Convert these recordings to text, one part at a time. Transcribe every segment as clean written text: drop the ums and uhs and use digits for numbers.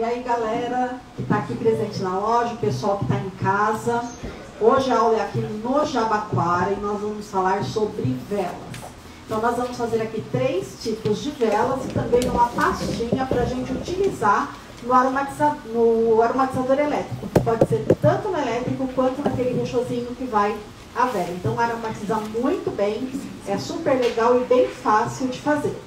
E aí, galera que está aqui presente na loja, o pessoal que está em casa. Hoje a aula é aqui no Jabaquara e nós vamos falar sobre velas. Então nós vamos fazer aqui 3 tipos de velas e também uma pastinha para a gente utilizar no aromatizador elétrico. Pode ser tanto no elétrico quanto naquele rechozinho que vai a vela. Então aromatiza muito bem, é super legal e bem fácil de fazer.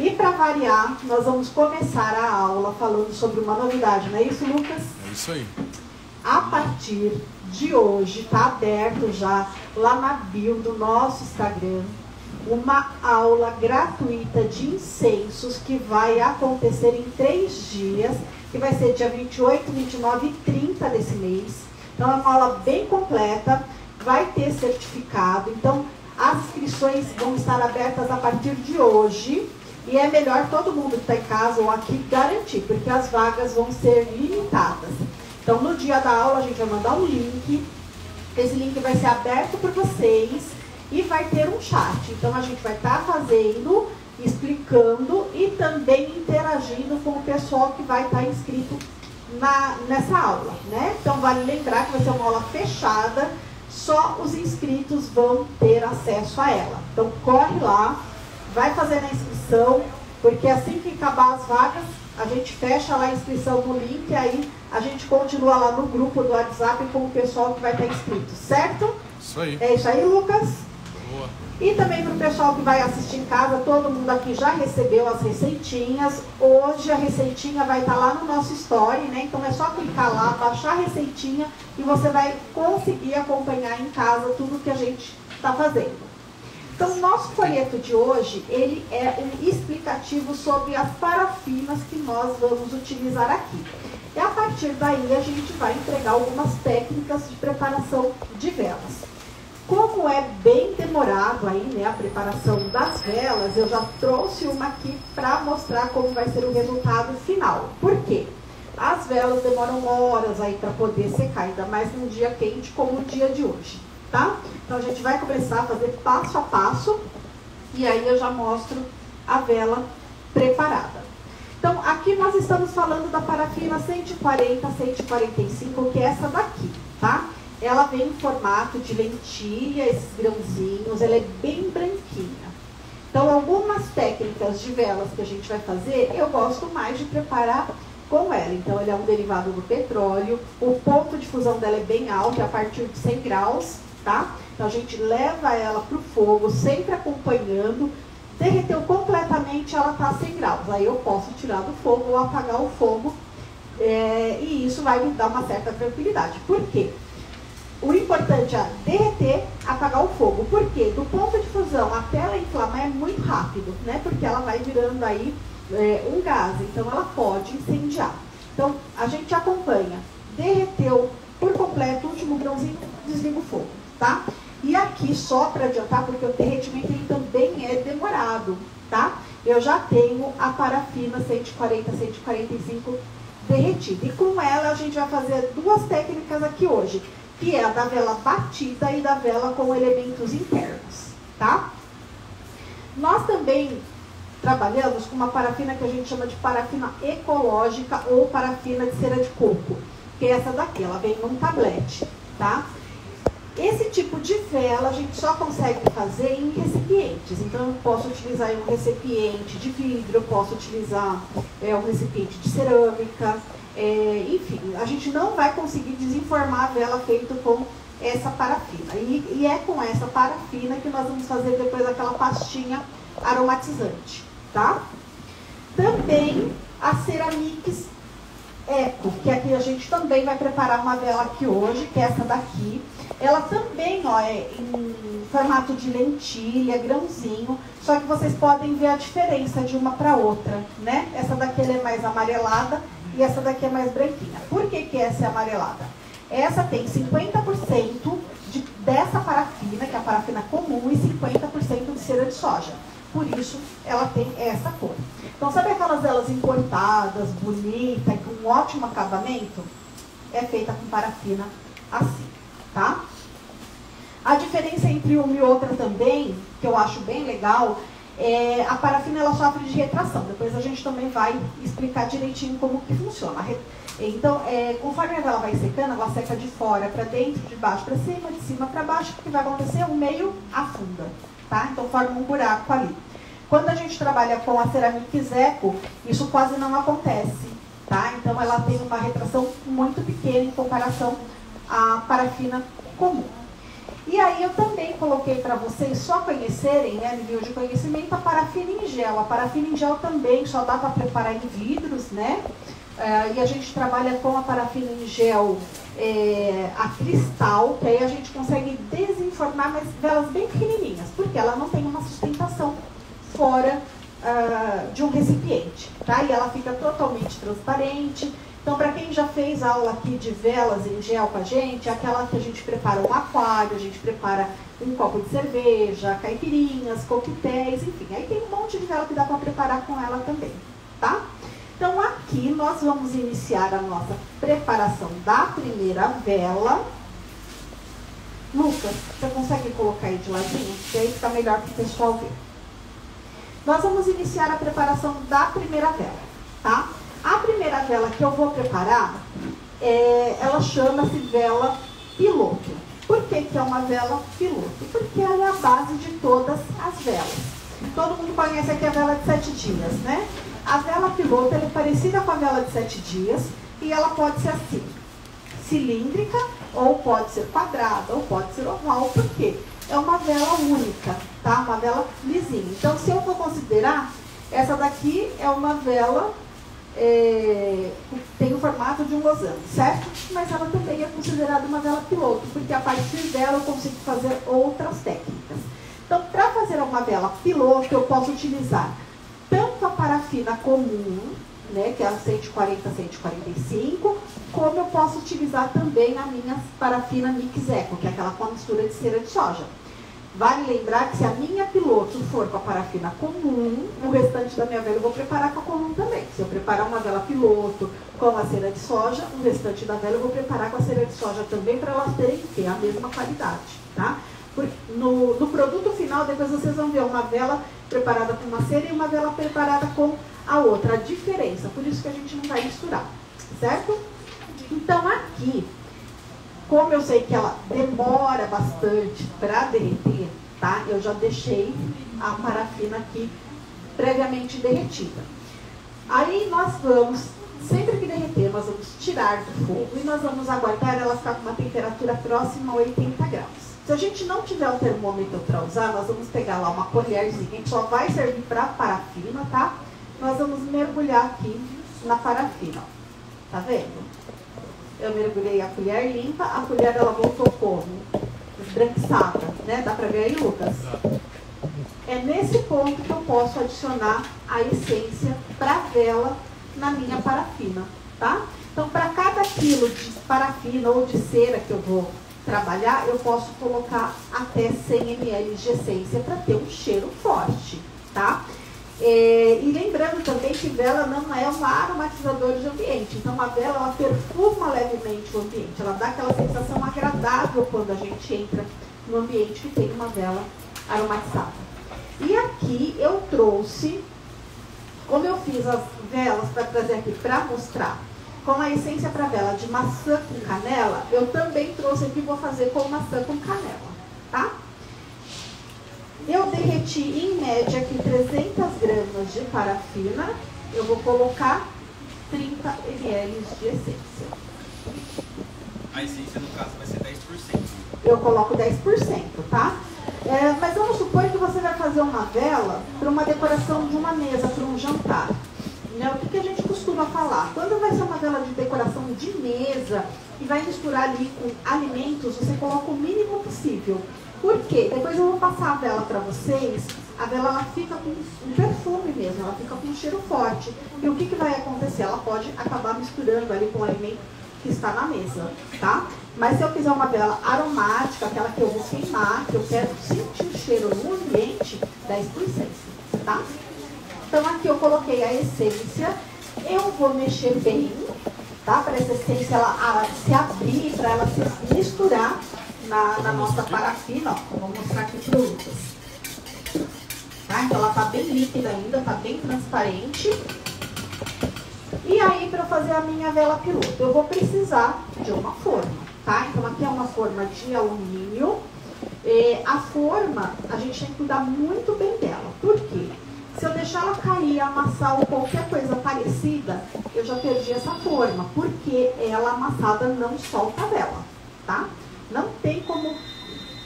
E para variar, nós vamos começar a aula falando sobre uma novidade, não é isso, Lucas? É isso aí. A partir de hoje, está aberto já lá na bio do nosso Instagram, uma aula gratuita de incensos que vai acontecer em 3 dias, que vai ser dia 28, 29 e 30 desse mês. Então é uma aula bem completa, vai ter certificado, então as inscrições vão estar abertas a partir de hoje. E é melhor todo mundo que está em casa ou aqui garantir, porque as vagas vão ser limitadas. Então, no dia da aula, a gente vai mandar um link. Esse link vai ser aberto por vocês e vai ter um chat. Então, a gente vai estar fazendo, explicando e também interagindo com o pessoal que vai estar inscrito nessa aula, né? Então, vale lembrar que vai ser uma aula fechada, só os inscritos vão ter acesso a ela. Então, corre lá. Vai fazer a inscrição, porque assim que acabar as vagas, a gente fecha lá a inscrição no link e aí a gente continua lá no grupo do WhatsApp com o pessoal que vai estar inscrito, certo? Isso aí. É isso aí, Lucas? Boa. E também para o pessoal que vai assistir em casa, todo mundo aqui já recebeu as receitinhas. Hoje a receitinha vai estar lá no nosso story, né? Então é só clicar lá, baixar a receitinha e você vai conseguir acompanhar em casa tudo que a gente está fazendo. Então, o nosso folheto de hoje, ele é um explicativo sobre as parafinas que nós vamos utilizar aqui. E a partir daí, a gente vai entregar algumas técnicas de preparação de velas. Como é bem demorado aí, né, a preparação das velas, eu já trouxe uma aqui para mostrar como vai ser o resultado final. Por quê? As velas demoram horas aí para poder secar, ainda mais num dia quente como o dia de hoje. Tá? Então a gente vai começar a fazer passo a passo e aí eu já mostro a vela preparada. Então aqui nós estamos falando da parafina 140, 145, que é essa daqui, tá? Ela vem em formato de lentilha, esses grãozinhos, ela é bem branquinha. Então algumas técnicas de velas que a gente vai fazer, eu gosto mais de preparar com ela. Então ele é um derivado do petróleo, o ponto de fusão dela é bem alto, é a partir de 100 graus. Tá? Então a gente leva ela para o fogo, sempre acompanhando. Derreteu completamente, ela está a 100 graus. Aí eu posso tirar do fogo ou apagar o fogo. E isso vai me dar uma certa tranquilidade. Por quê? O importante é derreter, apagar o fogo. Por quê? Do ponto de fusão até ela inflamar é muito rápido, né? Porque ela vai virando aí um gás. Então ela pode incendiar. Então a gente acompanha. Derreteu por completo o último grãozinho, desliga o fogo. Tá? E aqui, só para adiantar, porque o derretimento ele também é demorado, tá? Eu já tenho a parafina 140, 145 derretida. E com ela a gente vai fazer 2 técnicas aqui hoje, que é a da vela batida e da vela com elementos internos, tá? Nós também trabalhamos com uma parafina que a gente chama de parafina ecológica ou parafina de cera de coco, que é essa daqui, ela vem num tablete, tá? Esse tipo de vela a gente só consegue fazer em recipientes. Então eu posso utilizar um recipiente de vidro, eu posso utilizar um recipiente de cerâmica, enfim, a gente não vai conseguir desenformar a vela feita com essa parafina. E é com essa parafina que nós vamos fazer depois aquela pastinha aromatizante, tá? Também a Ceramix Eco, que aqui a gente também vai preparar uma vela aqui hoje, que é essa daqui. Ela também, ó, é em formato de lentilha, grãozinho, só que vocês podem ver a diferença de uma para outra, né? Essa daqui ela é mais amarelada e essa daqui é mais branquinha. Por que essa é amarelada? Essa tem 50% dessa parafina, que é a parafina comum, e 50% de cera de soja. Por isso, ela tem essa cor. Então, sabe aquelas velas importadas, bonitas, com um ótimo acabamento? É feita com parafina assim, tá? A diferença entre uma e outra também, que eu acho bem legal, a parafina ela sofre de retração. Depois a gente também vai explicar direitinho como que funciona. Então, conforme a vela vai secando, ela seca de fora para dentro, de baixo para cima, de cima para baixo. O que vai acontecer? O meio afunda, tá? Então forma um buraco ali. Quando a gente trabalha com a cerâmica Zeco, isso quase não acontece, tá? Então ela tem uma retração muito pequena em comparação à parafina comum. E aí eu também coloquei para vocês só conhecerem, né, nível de conhecimento, a parafina em gel. A parafina em gel também só dá para preparar em vidros, né? E a gente trabalha com a parafina em gel a cristal, que aí a gente consegue desenformar, mas velas bem pequenininhas, porque ela não tem uma sustentação fora de um recipiente, tá? E ela fica totalmente transparente. Então, para quem já fez aula aqui de velas em gel com a gente, é aquela que a gente prepara um aquário, a gente prepara um copo de cerveja, caipirinhas, coquetéis, enfim. Aí tem um monte de vela que dá para preparar com ela também, tá? Então, aqui nós vamos iniciar a nossa preparação da primeira vela. Lucas, você consegue colocar aí de ladinho? Que aí fica melhor para o pessoal ver. Nós vamos iniciar a preparação da primeira vela, tá? A primeira vela que eu vou preparar, ela chama-se vela piloto. Por que que é uma vela piloto? Porque ela é a base de todas as velas. Todo mundo conhece aqui a vela de 7 dias, né? A vela piloto ela é parecida com a vela de 7 dias e ela pode ser assim, cilíndrica, ou pode ser quadrada, ou pode ser oval. Por quê? É uma vela única, tá? Uma vela lisinha. Então, se eu for considerar, essa daqui é uma vela, tem o formato de um losango, certo? Mas ela também é considerada uma vela piloto, porque a partir dela eu consigo fazer outras técnicas. Então, para fazer uma vela piloto, eu posso utilizar tanto a parafina comum, né, que é a 140, 145, como eu posso utilizar também a minha parafina Mix Eco, que é aquela com a mistura de cera de soja. Vale lembrar que se a minha piloto for com a parafina comum, o restante da minha vela eu vou preparar com a comum também. Se eu preparar uma vela piloto com a cera de soja, o restante da vela eu vou preparar com a cera de soja também, para elas terem a mesma qualidade, tá? No produto final, depois vocês vão ver uma vela preparada com uma cera e uma vela preparada com a outra, a diferença. Por isso que a gente não vai misturar, certo? Então aqui, como eu sei que ela demora bastante para derreter, tá? Eu já deixei a parafina aqui previamente derretida. Aí nós vamos, sempre que derreter, nós vamos tirar do fogo e nós vamos aguardar ela ficar com uma temperatura próxima a 80 graus. Se a gente não tiver um termômetro para usar, nós vamos pegar lá uma colherzinha, a gente só vai servir para parafina, tá? Nós vamos mergulhar aqui na parafina, tá vendo? Eu mergulhei a colher limpa, a colher ela voltou como? Esbranquiçada, né? Dá pra ver aí, Lucas? É nesse ponto que eu posso adicionar a essência pra vela na minha parafina, tá? Então, para cada quilo de parafina ou de cera que eu vou trabalhar, eu posso colocar até 100 ml de essência para ter um cheiro forte, tá? E lembrando também que vela não é um aromatizador de ambiente. Então a vela ela perfuma levemente o ambiente. Ela dá aquela sensação agradável quando a gente entra no ambiente que tem uma vela aromatizada. E aqui eu trouxe, como eu fiz as velas para trazer aqui para mostrar, com a essência para vela de maçã com canela, eu também trouxe aqui, vou fazer com maçã com canela, tá? Eu derreti em média aqui 300 gramas de parafina, eu vou colocar 30 ml de essência. A essência no caso vai ser 10%. Eu coloco 10%, tá? Mas vamos supor que você vai fazer uma vela para uma decoração de uma mesa, para um jantar. Né? O que a gente costuma falar? Quando vai ser uma vela de decoração de mesa e vai misturar ali com alimentos, você coloca o mínimo possível. Por quê? Depois eu vou passar a vela para vocês. A vela ela fica com um perfume mesmo, ela fica com um cheiro forte. E o que vai acontecer? Ela pode acabar misturando ali com o alimento que está na mesa, tá? Mas se eu fizer uma vela aromática, aquela que eu vou queimar, que eu quero sentir o cheiro no ambiente, 10%, tá? Então aqui eu coloquei a essência, eu vou mexer bem, tá? Para essa essência ela se abrir, para ela se misturar na nossa parafina, ó. Eu vou mostrar aqui para o Lucas. Tá? tá? Então ela tá bem líquida ainda, tá bem transparente. E aí, para fazer a minha vela piloto, eu vou precisar de uma forma, tá? Então aqui é uma forma de alumínio. A forma, a gente tem que cuidar muito bem dela. Por quê? Se eu deixar ela cair, amassar ou qualquer coisa parecida, eu já perdi essa forma, porque ela amassada não solta a vela, tá? Não tem como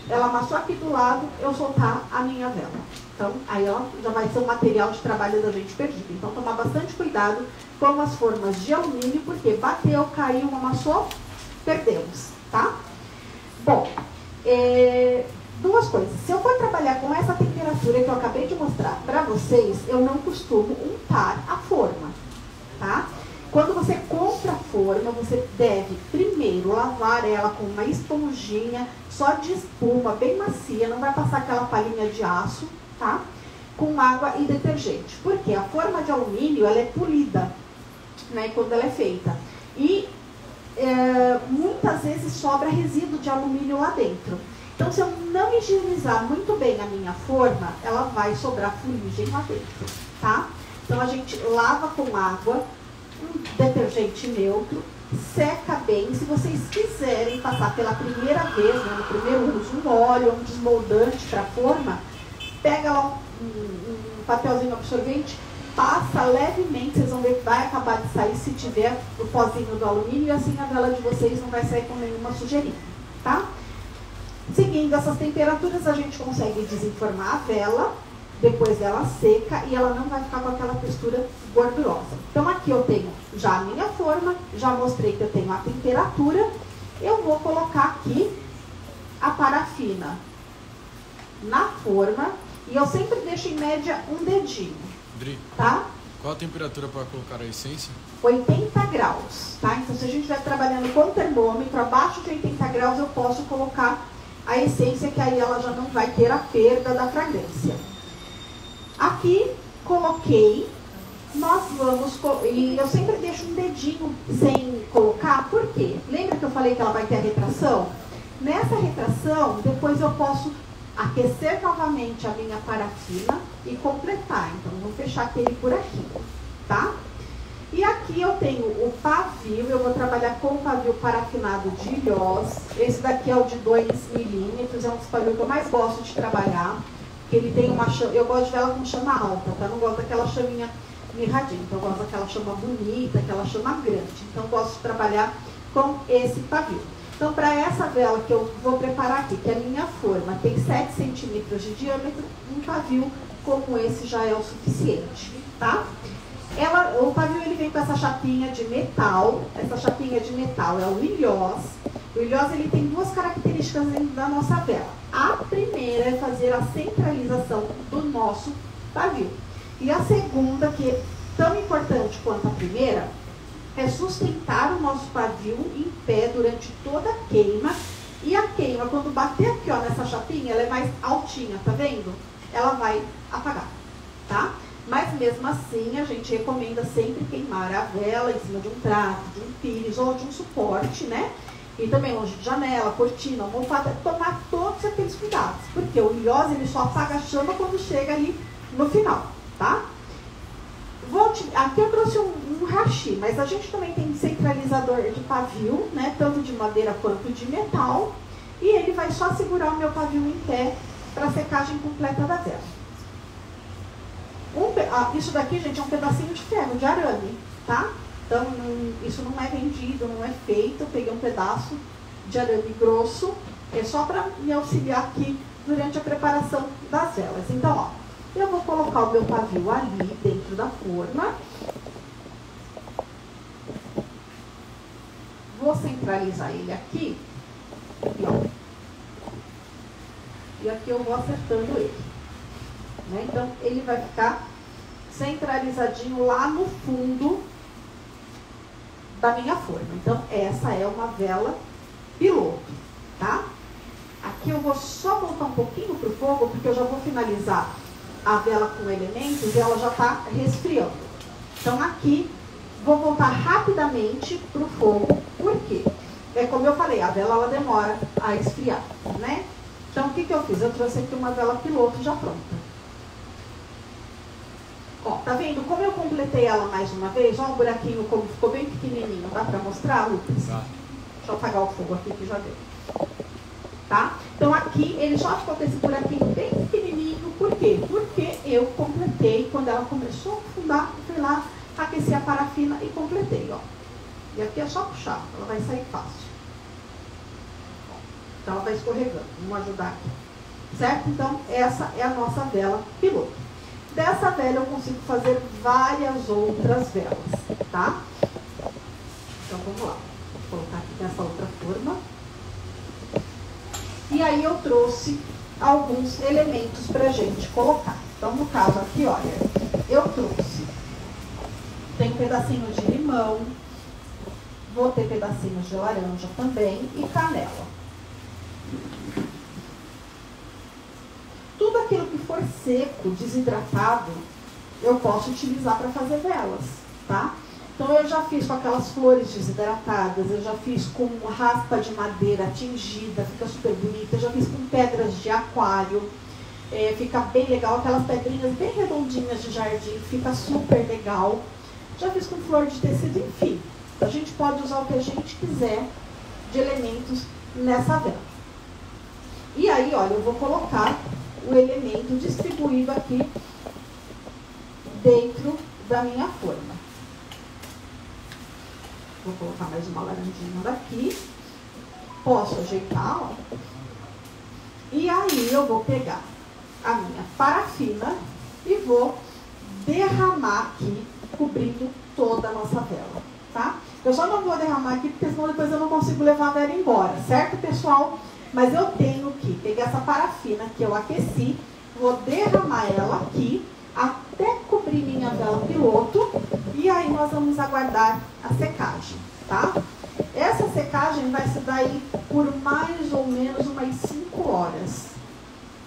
ela amassou aqui do lado, eu soltar a minha vela. Então, aí ela já vai ser um material de trabalho da gente perdido. Então, tomar bastante cuidado com as formas de alumínio, porque bateu, caiu, amassou, perdemos, tá? Bom, duas coisas. Se eu for trabalhar com essa temperatura que eu acabei de mostrar para vocês, eu não costumo untar a forma, tá? Quando você compra a forma, você deve primeiro lavar ela com uma esponjinha só de espuma, bem macia, não vai passar aquela palhinha de aço, tá? Com água e detergente. Porque a forma de alumínio, ela é polida, né, quando ela é feita. E muitas vezes sobra resíduo de alumínio lá dentro. Então, se eu não higienizar muito bem a minha forma, ela vai sobrar fuligem lá dentro, tá? Então, a gente lava com água, um detergente neutro, seca bem. Se vocês quiserem passar pela primeira vez, né, no primeiro uso, um óleo, um desmoldante para a forma, pega lá um papelzinho absorvente, passa levemente, vocês vão ver que vai acabar de sair se tiver o pozinho do alumínio, e assim a vela de vocês não vai sair com nenhuma sujeirinha, tá? Seguindo essas temperaturas, a gente consegue desenformar a vela, depois ela seca e ela não vai ficar com aquela textura gordurosa. Então aqui eu tenho já a minha forma, já mostrei que eu tenho a temperatura. Eu vou colocar aqui a parafina na forma e eu sempre deixo em média um dedinho, Dri, tá? qual a temperatura para colocar a essência? 80 graus, tá? Então se a gente estiver trabalhando com termômetro, abaixo de 80 graus eu posso colocar a essência, que aí ela já não vai ter a perda da fragrância. Aqui, coloquei, nós vamos, e eu sempre deixo um dedinho sem colocar, por quê? Lembra que eu falei que ela vai ter a retração? Nessa retração, depois eu posso aquecer novamente a minha parafina e completar. Então, vou fechar aquele por aqui, tá? E aqui eu tenho o pavio, eu vou trabalhar com o pavio parafinado de ilhós. Esse daqui é o de 2 milímetros, é um dos pavios que eu mais gosto de trabalhar. Porque ele tem uma chama, eu gosto de vela com chama alta, tá? Não gosto daquela chaminha mirradinha, então eu gosto daquela chama bonita, aquela chama grande. Então eu gosto de trabalhar com esse pavio. Então para essa vela que eu vou preparar aqui, que a minha forma tem 7 centímetros de diâmetro, um pavio como esse já é o suficiente, tá? O pavio ele vem com essa chapinha de metal. Essa chapinha de metal é o ilhós. O ilhós ele tem duas características dentro da nossa vela. A primeira é fazer a centralização do nosso pavio. E a segunda, que é tão importante quanto a primeira, é sustentar o nosso pavio em pé durante toda a queima. E a queima, quando bater aqui ó, nessa chapinha, ela é mais altinha, tá vendo? Ela vai apagar, tá? Mas mesmo assim, a gente recomenda sempre queimar a vela em cima de um prato, de um pires ou de um suporte, né? E também longe de janela, cortina, almofada, tomar todos aqueles cuidados. Porque o ilhós, ele só apaga a chama quando chega ali no final, tá? Aqui eu trouxe um hashi, mas a gente também tem centralizador de pavio, né? Tanto de madeira quanto de metal. E ele vai só segurar o meu pavio em pé para a secagem completa da vela. Isso daqui, gente, é um pedacinho de ferro, de arame, tá? Então, isso não é vendido, não é feito. Eu peguei um pedaço de arame grosso, é só para me auxiliar aqui durante a preparação das velas. Então, ó, eu vou colocar o meu pavio ali dentro da forma. Vou centralizar ele aqui. E, ó, e aqui eu vou acertando ele. Né? Então, ele vai ficar centralizadinho lá no fundo da minha forma. Então, essa é uma vela piloto, tá? Aqui eu vou só voltar um pouquinho pro fogo, porque eu já vou finalizar a vela com elementos e ela já tá resfriando. Então, aqui, vou voltar rapidamente pro fogo, porque, como eu falei, a vela ela demora a esfriar, né? Então, o que eu fiz? Eu trouxe aqui uma vela piloto já pronta. Ó, tá vendo como eu completei ela mais uma vez? Ó, o buraquinho como ficou bem pequenininho. Dá pra mostrar, Lucas? Tá. Deixa eu apagar o fogo aqui que já deu. Tá? Então aqui ele já ficou com esse buraquinho bem pequenininho. Por quê? Porque eu completei, quando ela começou a afundar, fui lá, aqueci a parafina e completei, ó. E aqui é só puxar, ela vai sair fácil. Então ela vai escorregando. Vamos ajudar aqui. Certo? Então essa é a nossa vela piloto. Dessa vela eu consigo fazer várias outras velas, tá? Então vamos lá. Vou colocar aqui nessa outra forma. E aí eu trouxe alguns elementos pra gente colocar. Então no caso aqui, olha, eu trouxe, tem um pedacinho de limão, vou ter pedacinhos de laranja também e canela. Tudo aquilo que for seco, desidratado, eu posso utilizar para fazer velas, tá? Então eu já fiz com aquelas flores desidratadas, eu já fiz com raspa de madeira tingida, fica super bonita, eu já fiz com pedras de aquário, fica bem legal, aquelas pedrinhas bem redondinhas de jardim, fica super legal. Já fiz com flor de tecido, enfim, a gente pode usar o que a gente quiser de elementos nessa vela. E aí, olha, eu vou colocar o elemento distribuído aqui dentro da minha forma. Vou colocar mais uma laranjinha daqui. Posso ajeitar, ó. E aí eu vou pegar a minha parafina e vou derramar aqui, cobrindo toda a nossa vela, tá? Eu só não vou derramar aqui, porque senão depois eu não consigo levar a vela embora, certo, pessoal? Mas eu tenho que pegar essa parafina que eu aqueci, vou derramar ela aqui, até cobrir minha vela piloto, e aí nós vamos aguardar a secagem, tá? Essa secagem vai se dar aí por mais ou menos umas 5 horas.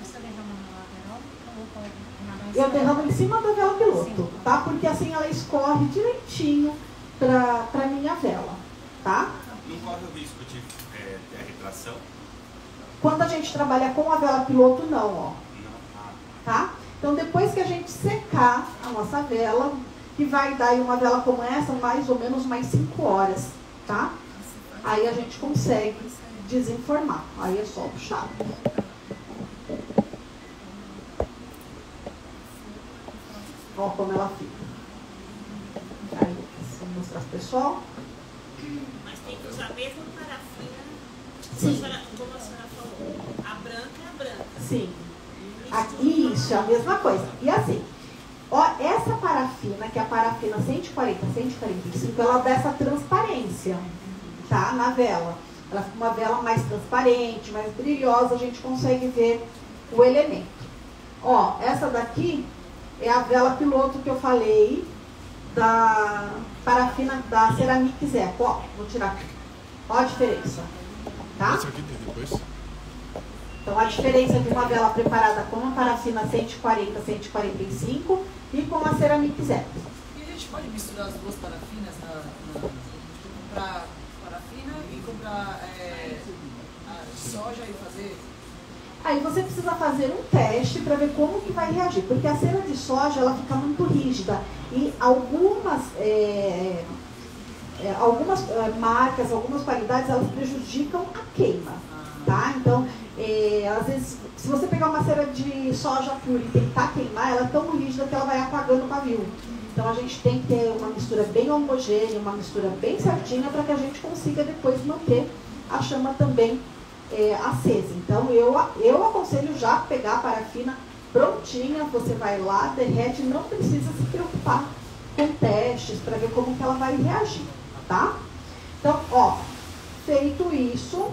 Você derrama na vela ou pode derramar em Eu cima? derramo em cima da vela piloto, tá? Porque assim ela escorre direitinho pra minha vela, tá? Não corre o risco de ter retração? Quando a gente trabalha com a vela piloto, não, ó. Não. Tá? Então, depois que a gente secar a nossa vela, que vai dar aí uma vela como essa, mais ou menos mais 5 horas, tá? Aí a gente consegue desenformar. Aí é só puxar. Ó como ela fica. Aí, vou mostrar pro pessoal. Mas tem que usar a mesma parafina, Sim. como a senhora falou. A branca é a branca. Sim. Aqui, isso é a mesma coisa. E assim, ó, essa parafina, que é a parafina 140, 145, ela dá essa transparência, tá? Na vela. Ela fica uma vela mais transparente, mais brilhosa, a gente consegue ver o elemento. Ó, essa daqui é a vela piloto que eu falei, da parafina da Ceramic Zeco. Ó, vou tirar aqui. Ó a diferença, tá? Essa aqui tem depois. Então, a diferença de uma vela preparada com a parafina 140, 145 e com a Ceramic Zeco. E a gente pode misturar as duas parafinas, comprar parafina e comprar a soja e fazer? Aí você precisa fazer um teste para ver como que vai reagir, porque a cera de soja ela fica muito rígida e algumas marcas, algumas qualidades, elas prejudicam a queima, tá? Então, às vezes, se você pegar uma cera de soja pura e tentar queimar, ela é tão rígida que ela vai apagando o pavio. Então, a gente tem que ter uma mistura bem homogênea, uma mistura bem certinha para que a gente consiga depois manter a chama também acesa. Então, eu aconselho já pegar a parafina prontinha, você vai lá, derrete, não precisa se preocupar com testes para ver como que ela vai reagir, tá? Então, ó, feito isso,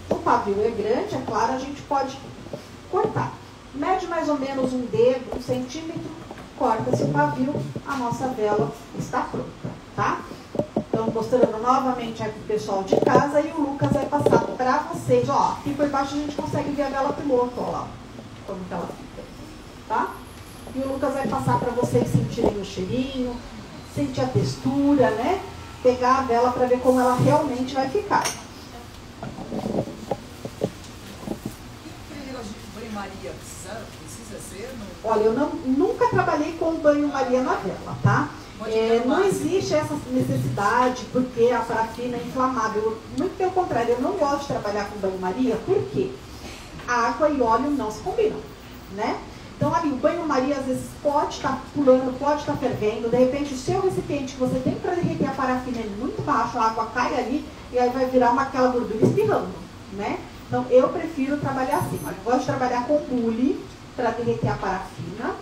o pavio é grande, é claro, a gente pode cortar. Mede mais ou menos um dedo, 1 centímetro, corta-se o pavio, a nossa vela está pronta, tá? Então, mostrando novamente aqui pro pessoal de casa, e o Lucas vai passar para vocês. Ó, aqui por baixo a gente consegue ver a vela piloto, ó lá, como que ela fica, tá? E o Lucas vai passar para vocês sentirem o cheirinho, sentir a textura, né? Pegar a vela para ver como ela realmente vai ficar. E aquele negócio de banho-maria, precisa CC? Olha, eu nunca trabalhei com banho-maria na vela, tá? Não existe essa necessidade porque a parafina é inflamável. Muito pelo contrário, eu não gosto de trabalhar com banho-maria porque água e óleo não se combinam, né? Então ali, o banho-maria às vezes pode estar pulando, pode estar fervendo, de repente o seu recipiente que você tem para derreter a parafina é muito baixo, a água cai ali e aí vai virar aquela gordura espirrando, né? Então eu prefiro trabalhar assim, eu gosto de trabalhar com bule para derreter a parafina,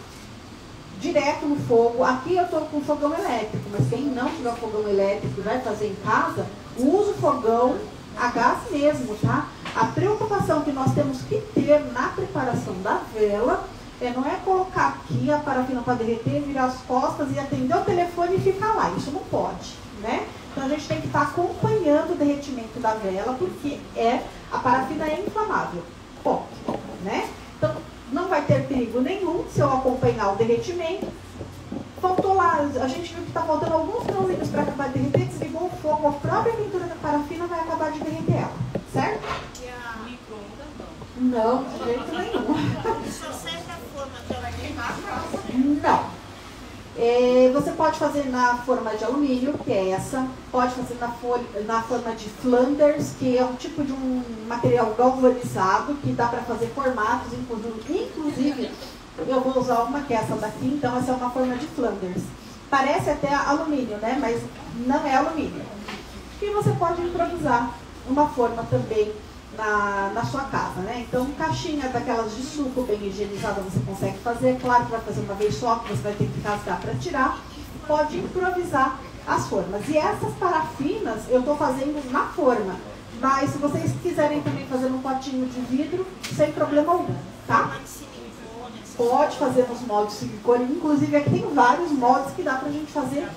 direto no fogo. Aqui eu estou com fogão elétrico, mas quem não tiver fogão elétrico e vai fazer em casa, usa o fogão a gás mesmo, tá? A preocupação que nós temos que ter na preparação da vela não é colocar aqui a parafina para derreter, virar as costas e atender o telefone e ficar lá. Isso não pode, né? Então a gente tem que estar acompanhando o derretimento da vela, porque a parafina é inflamável, ponto, né? Então não vai ter perigo nenhum se eu acompanhar o derretimento. Faltou lá, a gente viu que está faltando alguns finalzinhos para acabar de derreter, desligou o fogo, a própria pintura da parafina vai acabar de derreter ela, certo? E a micro-ondas Não, de jeito nenhum. só serve a forma que ela queimar. Não. Você pode fazer na forma de alumínio, que é essa. Pode fazer na forma de Flanders, que é um tipo de um material galvanizado, que dá para fazer formatos, inclusive eu vou usar uma que é essa daqui, então essa é uma forma de Flanders. Parece até alumínio, né? Mas não é alumínio. E você pode improvisar uma forma também na sua casa, né? Então, caixinha daquelas de suco bem higienizada você consegue fazer. Claro que vai fazer uma vez só, que você vai ter que rasgar para tirar. Pode improvisar as formas. E essas parafinas eu estou fazendo na forma. Mas se vocês quiserem também fazer num potinho de vidro, sem problema algum, tá? Pode fazer nos moldes de silicone. Inclusive aqui tem vários moldes que dá pra gente fazer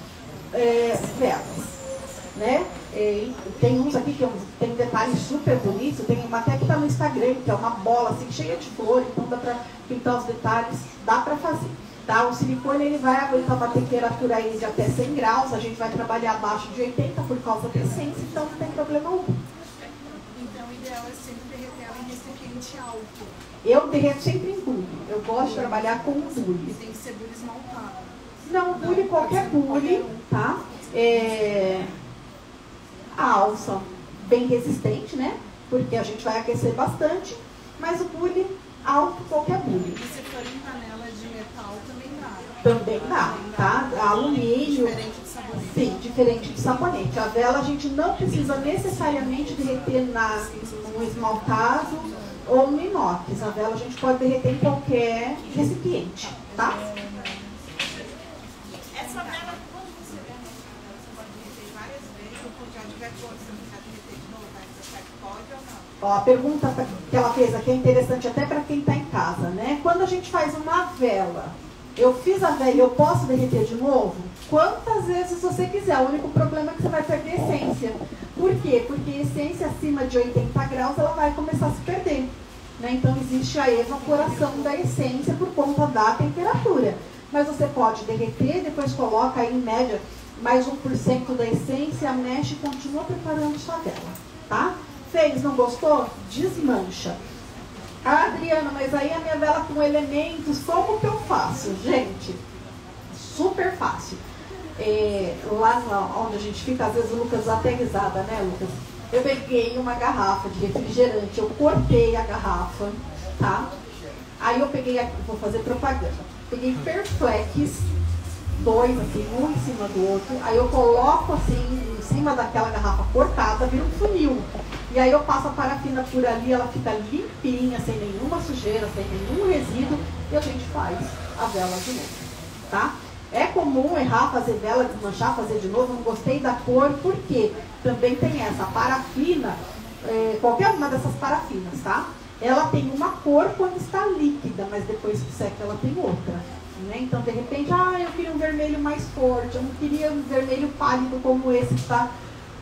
velas, né? Tem uns aqui que tem detalhes super bonitos. Tem uma até que tá no Instagram, que é uma bola assim cheia de flor, então dá pra pintar os detalhes, dá pra fazer, tá? O silicone ele vai aguentar uma temperatura aí de até 100 graus, a gente vai trabalhar abaixo de 80 por causa da essência, então não tem problema algum. Então o ideal é sempre derreter ela em recipiente alto. Eu derreto sempre em bule. Eu gosto de trabalhar com bule. E tem que ser bule esmaltado. Não, bule, qualquer bule, tá? A alça bem resistente, né? Porque a gente vai aquecer bastante. Mas o bule alto, qualquer bule. E se for em panela de metal também dá. Também dá, tá? Alumínio. Diferente de sabonete. Sim, diferente de sabonete. A vela a gente não precisa necessariamente derreter no esmaltado ou no inox. A vela a gente pode derreter em qualquer recipiente, tá? Essa vela, Quando você você pode derreter várias vezes, ou já tiver cor, se você derreter de novo, vai ser certo, pode ou não? Ó, a pergunta que ela fez aqui é interessante até para quem está em casa, né? Quando a gente faz uma vela, eu fiz a vela e eu posso derreter de novo? Quantas vezes você quiser. O único problema é que você vai perder essência. Por quê? Porque a essência acima de 80 graus ela vai começar a se perder, né? Então existe a evaporação da essência por conta da temperatura. Mas você pode derreter, depois coloca aí em média mais 1% da essência, mexe e continua preparando sua vela, tá? Fez, não gostou? Desmancha. Ah, Adriana, mas aí a minha vela com elementos, como que eu faço? Gente, super fácil. Lá onde a gente fica, às vezes o Lucas até risada, né, Lucas? Eu peguei uma garrafa de refrigerante, eu cortei a garrafa, tá? Aí eu peguei, vou fazer propaganda, peguei Perflex, dois assim, um em cima do outro, aí eu coloco assim, em cima daquela garrafa cortada, vira um funil. E aí eu passo a parafina por ali, ela fica limpinha, sem nenhuma sujeira, sem nenhum resíduo, e a gente faz a vela de novo, tá? É comum errar, fazer vela, desmanchar, fazer de novo, não gostei da cor, por quê? Também tem essa parafina, qualquer uma dessas parafinas, tá? Ela tem uma cor quando está líquida, mas depois que seca ela tem outra, né? Então, de repente, eu queria um vermelho mais forte, eu não queria um vermelho pálido como esse que está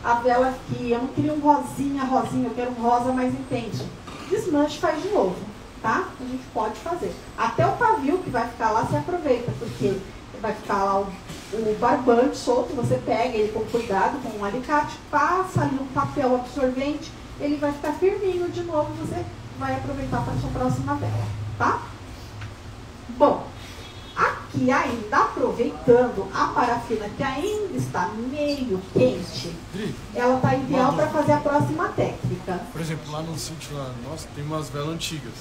a vela aqui, eu não queria um rosinha, eu quero um rosa mais intenso. Desmanche e faz de novo, tá? A gente pode fazer. Até o pavio que vai ficar lá, você aproveita, porque vai ficar lá o barbante solto, você pega ele com cuidado, com um alicate, passa ali um papel absorvente, ele vai ficar firminho de novo, você vai aproveitar para a sua próxima vela, tá? Bom, aqui ainda aproveitando a parafina que ainda está meio quente, Dri, ela está ideal para fazer a próxima técnica. por exemplo, lá no sítio, lá, nossa, tem umas velas antigas.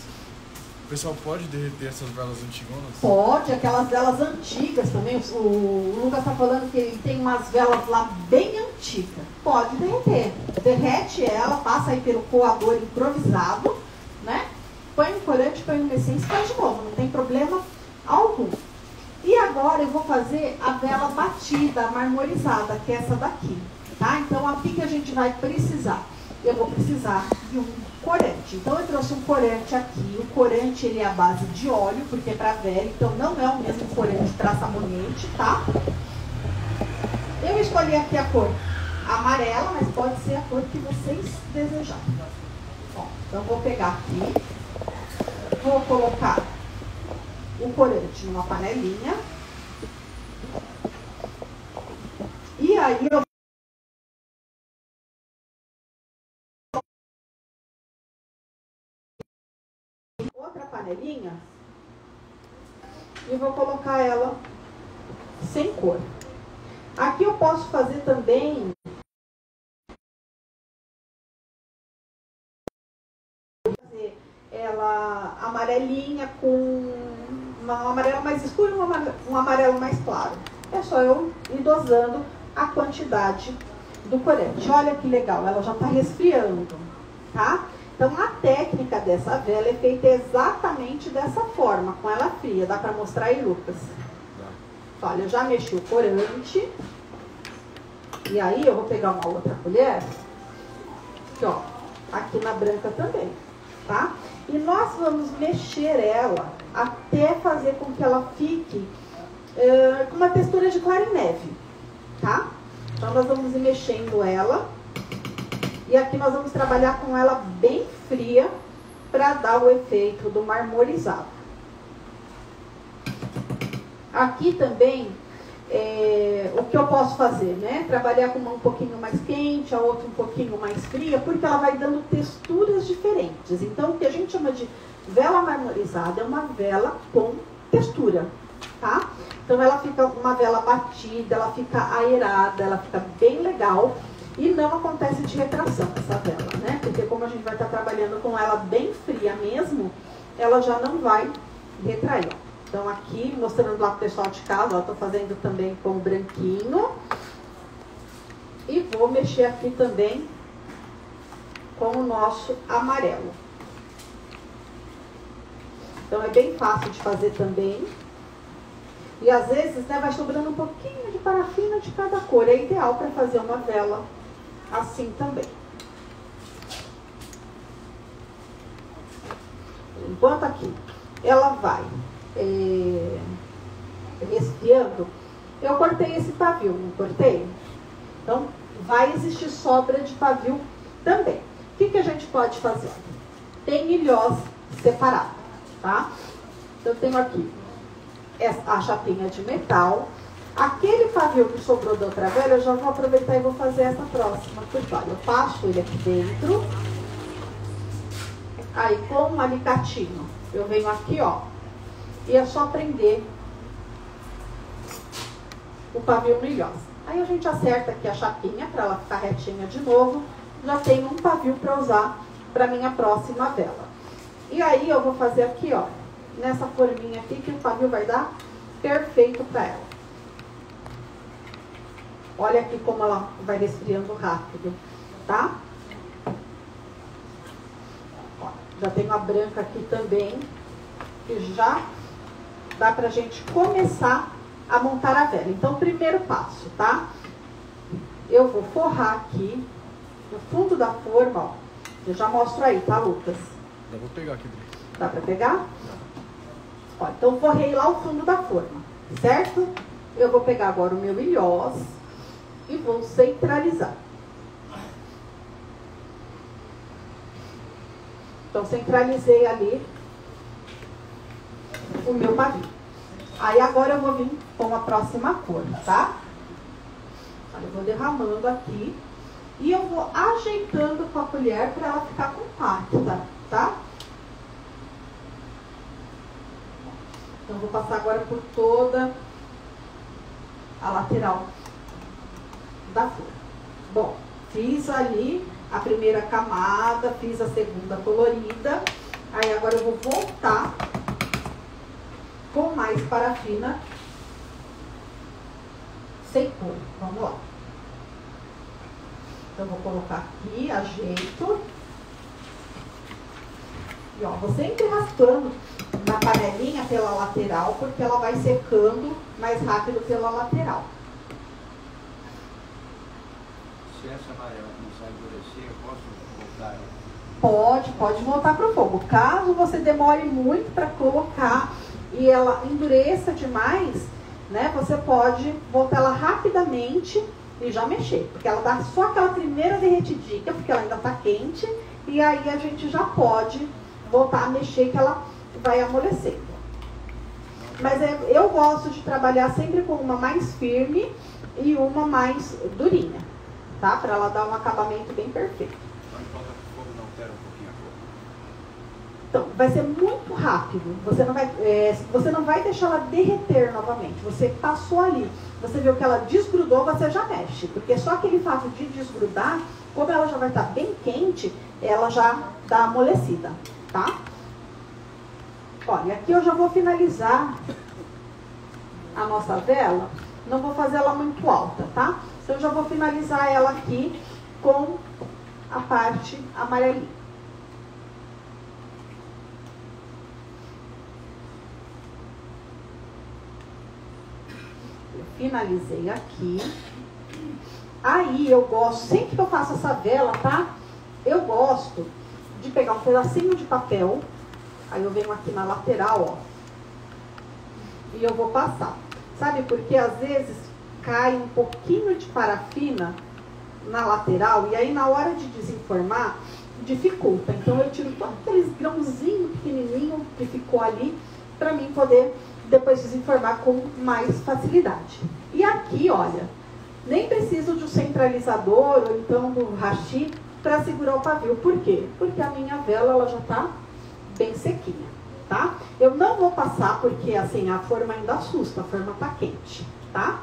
O pessoal pode derreter essas velas antigonas? Pode, aquelas velas antigas também. O Lucas está falando que ele tem umas velas lá bem antigas. Pode derreter. Derrete ela, passa aí pelo coador improvisado, né? Põe um corante, põe uma essência e faz de novo, não tem problema algum. E agora eu vou fazer a vela batida, a marmorizada, que é essa daqui, tá? Então, aqui que a gente vai precisar? Eu vou precisar de um corante. Então, eu trouxe um corante aqui. O corante, ele é a base de óleo, porque é para vela, então não é o mesmo corante para sabonete, tá? Eu escolhi aqui a cor amarela, mas pode ser a cor que vocês desejarem. Ó, então, vou pegar aqui, vou colocar o corante numa panelinha. E aí eu outra panelinha e vou colocar ela sem cor. Aqui eu posso fazer também ela amarelinha com um amarelo mais escuro e um amarelo mais claro. É só eu ir dosando a quantidade do corante. Olha que legal, ela já está resfriando, tá? Então a técnica dessa vela é feita exatamente dessa forma, com ela fria. Dá para mostrar aí, Lucas? Olha, eu já mexi o corante. E aí eu vou pegar uma outra colher, aqui, ó, aqui na branca também, tá? E nós vamos mexer ela até fazer com que ela fique com uma textura de clara em neve, tá? Então nós vamos ir mexendo ela. E aqui nós vamos trabalhar com ela bem fria para dar o efeito do marmorizado. Aqui também, o que eu posso fazer, né? Trabalhar com uma um pouquinho mais quente, a outra um pouquinho mais fria, porque ela vai dando texturas diferentes. Então, o que a gente chama de vela marmorizada é uma vela com textura, tá? Então, ela fica uma vela batida, ela fica aerada, ela fica bem legal. E não acontece de retração essa vela, né? Porque como a gente vai estar trabalhando com ela bem fria mesmo, ela já não vai retrair. Então aqui, mostrando lá para o pessoal de casa, estou fazendo também com o branquinho. E vou mexer aqui também com o nosso amarelo. Então é bem fácil de fazer também. E às vezes, né, vai sobrando um pouquinho de parafina de cada cor. É ideal para fazer uma vela assim também. Enquanto aqui ela vai resfriando, eu cortei esse pavio, não cortei? Então, vai existir sobra de pavio também. O que a gente pode fazer? Tem ilhós separados, tá? Então, eu tenho aqui a chapinha de metal. Aquele pavio que sobrou da outra vela, eu já vou aproveitar e vou fazer essa próxima. Porque, olha, eu passo ele aqui dentro. Aí, com um alicatinho, eu venho aqui, ó. E é só prender o pavio no ilhós. Aí a gente acerta aqui a chapinha para ela ficar retinha de novo. Já tenho um pavio para usar para minha próxima vela. E aí eu vou fazer aqui, ó, nessa forminha aqui, que o pavio vai dar perfeito para ela. Olha aqui como ela vai resfriando rápido, tá? Ó, já tenho a branca aqui também, que já dá pra gente começar a montar a vela. Então, primeiro passo, tá? Eu vou forrar aqui no fundo da forma, ó. Eu já mostro aí, tá, Lucas? Eu vou pegar aqui. Dá pra pegar? Ó, então, forrei lá o fundo da forma, certo? Eu vou pegar agora o meu ilhós e vou centralizar. Então, centralizei ali o meu pavio. Aí, agora eu vou vir com a próxima cor, tá? Eu vou derramando aqui e eu vou ajeitando com a colher para ela ficar compacta, tá? Então, vou passar agora por toda a lateral da flor. Bom, fiz ali a primeira camada, fiz a segunda colorida. Aí agora eu vou voltar com mais parafina sem cor. Vamos lá. Então, vou colocar aqui, ajeito. E ó, vou sempre raspando na panelinha pela lateral, porque ela vai secando mais rápido pela lateral. Se essa amarela começar a endurecer, eu posso voltar? Pode voltar para o fogo. Caso você demore muito para colocar e ela endureça demais, né, você pode voltar ela rapidamente e já mexer. Porque ela dá só aquela primeira derretidinha, porque ela ainda está quente, e aí a gente já pode voltar a mexer, que ela vai amolecendo. Mas eu gosto de trabalhar sempre com uma mais firme e uma mais durinha, tá? Para ela dar um acabamento bem perfeito. Quando volta para o fogo, não altera um pouquinho a cor? Então, vai ser muito rápido. Você não vai deixar ela derreter novamente. Você passou ali, você viu que ela desgrudou, você já mexe. Porque só aquele fato de desgrudar, como ela já vai estar bem quente, ela já dá amolecida, tá? Olha, aqui eu já vou finalizar a nossa vela. Não vou fazer ela muito alta, tá? Então, eu já vou finalizar ela aqui com a parte amarelinha. Eu finalizei aqui. Aí, eu gosto, sempre que eu faço essa vela, tá? Eu gosto de pegar um pedacinho de papel. Aí eu venho aqui na lateral, ó. E eu vou passar. Sabe, porque às vezes cai um pouquinho de parafina na lateral. E aí na hora de desenformar, dificulta. Então eu tiro todos aqueles grãozinhos pequenininhos que ficou ali, pra mim poder depois desenformar com mais facilidade. E aqui, olha, nem preciso de um centralizador ou então do hashi para segurar o pavio. Por quê? Porque a minha vela ela já tá bem sequinha, tá? Eu não vou passar porque assim a forma ainda assusta, a forma tá quente, tá?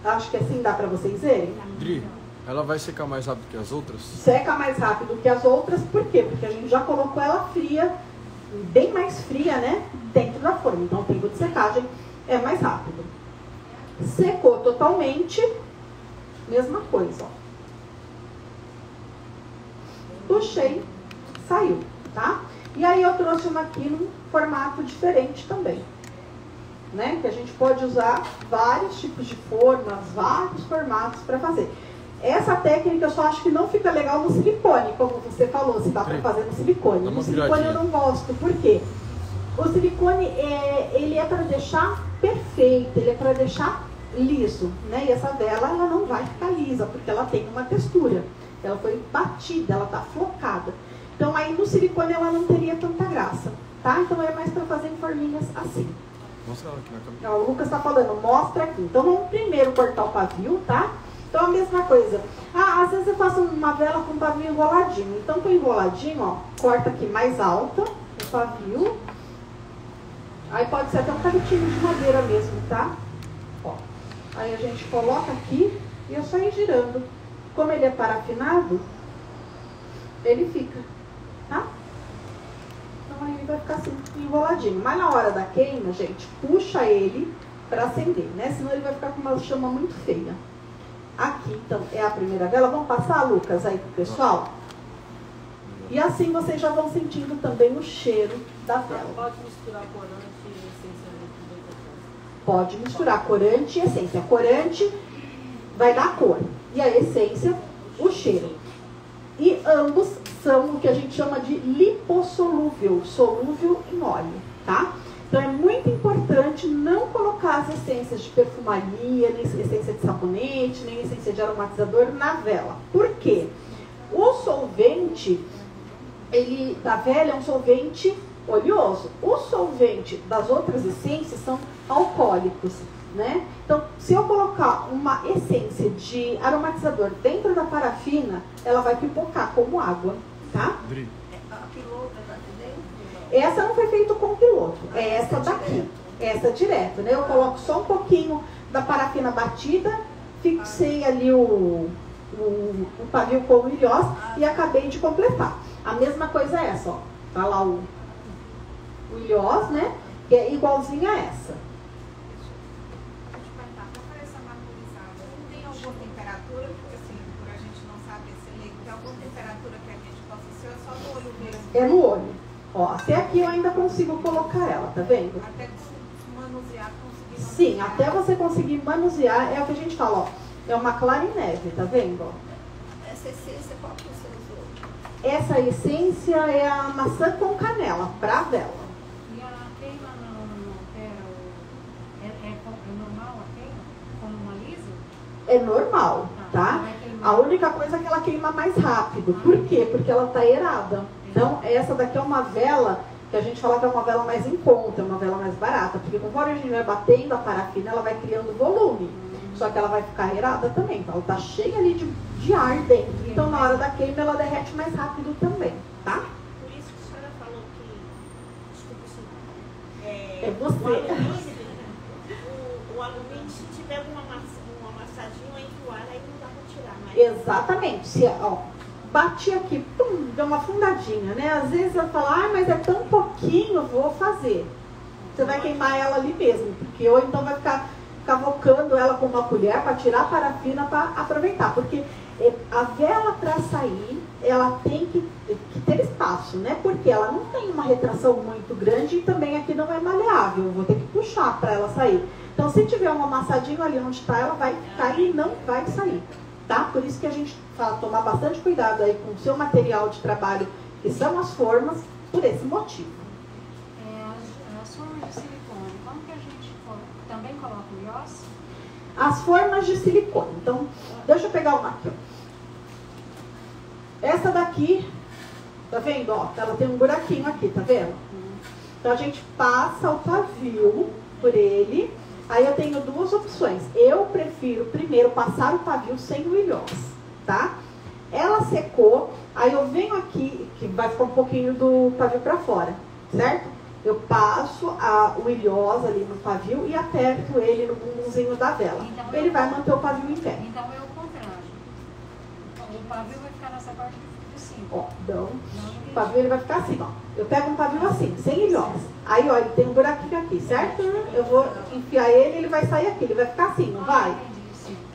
Acho que assim dá para vocês verem. Dri, ela vai secar mais rápido que as outras? Seca mais rápido que as outras, por quê? Porque a gente já colocou ela fria, bem mais fria, né? Dentro da forma, então o tempo de secagem é mais rápido. Secou totalmente, mesma coisa, ó. Puxei, saiu, tá? E aí eu trouxe uma aqui num formato diferente também, né? Que a gente pode usar vários tipos de formas, vários formatos para fazer. Essa técnica eu só acho que não fica legal no silicone, como você falou, se dá para fazer no silicone. No silicone eu não gosto, por quê? O silicone, ele é para deixar perfeito, ele é para deixar liso, né? E essa vela, ela não vai ficar lisa, porque ela tem uma textura. Ela foi batida, ela tá flocada. Então aí no silicone ela não teria tanta graça, tá? Então é mais para fazer em forminhas assim. Mostra ela aqui na câmera. Ó, o Lucas tá falando, mostra aqui. Então vamos primeiro cortar o pavio, tá? Então a mesma coisa. Às vezes eu faço uma vela com pavio enroladinho. Então com enroladinho, ó, corta aqui mais alta o pavio. Aí pode ser até um palitinho de madeira mesmo, tá? Ó. Aí a gente coloca aqui e é só ir girando. Como ele é parafinado, ele fica, tá? Então aí ele vai ficar assim, enroladinho. Mas na hora da queima, gente, puxa ele para acender, né? Senão ele vai ficar com uma chama muito feia. Aqui, então, é a primeira vela. Vamos passar, Lucas, aí pro pessoal? E assim vocês já vão sentindo também o cheiro da vela. Pode misturar corante e essência? Pode misturar corante e essência. Corante vai dar cor. E a essência, o cheiro. E ambos são o que a gente chama de lipossolúvel, solúvel em óleo, tá? Então é muito importante não colocar as essências de perfumaria, nem essência de sabonete, nem essência de aromatizador na vela. Por quê? O solvente da vela é um solvente oleoso. O solvente das outras essências são alcoólicos, né? Então, se eu colocar uma essência de aromatizador dentro da parafina, ela vai pipocar como água, tá? Dri, A piloto tá dentro? Essa não foi feita com piloto, é essa daqui. Essa direto, né? Eu coloco só um pouquinho da parafina batida, fixei ali o pavio com o ilhós e acabei de completar. A mesma coisa é essa, ó. Tá lá o ilhós, né? Que é igualzinho a essa. Deixa eu perguntar, para aparecer marmorizada, tem alguma temperatura? Porque assim, por a gente não saber se leigo, tem alguma temperatura que a gente possa ser, ou é só no olho mesmo? É no olho. Ó, até aqui eu ainda consigo colocar ela, tá vendo? Até manusear, conseguir manusear. Sim, até você conseguir manusear, é o que a gente fala, ó. É uma clara em neve, tá vendo? Ó? Essa essência, qual que você usou? Essa essência é a maçã com canela, pra vela. E a queima não altera é normal a queima? Como uma lisa? É normal, tá? A única coisa é que ela queima mais rápido. Por quê? Porque ela tá aerada. Então, essa daqui é uma vela que a gente fala que é uma vela mais em conta, é uma vela mais barata. Porque conforme a gente vai batendo a parafina, ela vai criando volume. Só que ela vai ficar aerada também. Então, ela tá cheia ali de ar dentro. Então, na hora da queima, ela derrete mais rápido também, tá? Por isso que a senhora falou que, desculpa, senhora, É você. o alumínio, se tiver uma amassadinha entre o ar, aí não dá para tirar. Mas Exatamente. Se, ó, bati aqui, pum, deu uma fundadinha, né? Às vezes eu falo, ah, mas é tão pouquinho, vou fazer. Você vai queimar ela ali mesmo, porque ou então vai ficar cavocando ela com uma colher para tirar a parafina para aproveitar, porque a vela para sair, ela tem que ter espaço, né? Porque ela não tem uma retração muito grande e também aqui não é maleável, eu vou ter que puxar para ela sair. Então, se tiver um amassadinho ali onde está, ela vai ficar e não vai sair, tá? Por isso que a gente fala, tomar bastante cuidado aí com o seu material de trabalho, que são as formas, por esse motivo. As formas de silicone, como que a gente também coloca o ilhós? As formas de silicone. Então, deixa eu pegar uma aqui, ó. Essa daqui, tá vendo? Ó, ela tem um buraquinho aqui, tá vendo? Então, a gente passa o pavio por ele. Aí eu tenho duas opções. Eu prefiro primeiro passar o pavio sem o ilhós, tá? Ela secou, aí eu venho aqui, que vai ficar um pouquinho do pavio pra fora, certo? Eu passo o ilhós ali no pavio e aperto ele no bumbumzinho da vela. Então, ele vai manter o pavio em pé. Então é o contrário. O pavio vai ficar nessa parte de cima. Ó, então, o pavio ele vai ficar assim, ó. Eu pego um pavio assim, sem ilhós. Aí, ó, ele tem um buraquinho aqui, certo? Eu vou enfiar ele vai sair aqui. Ele vai ficar assim, não vai?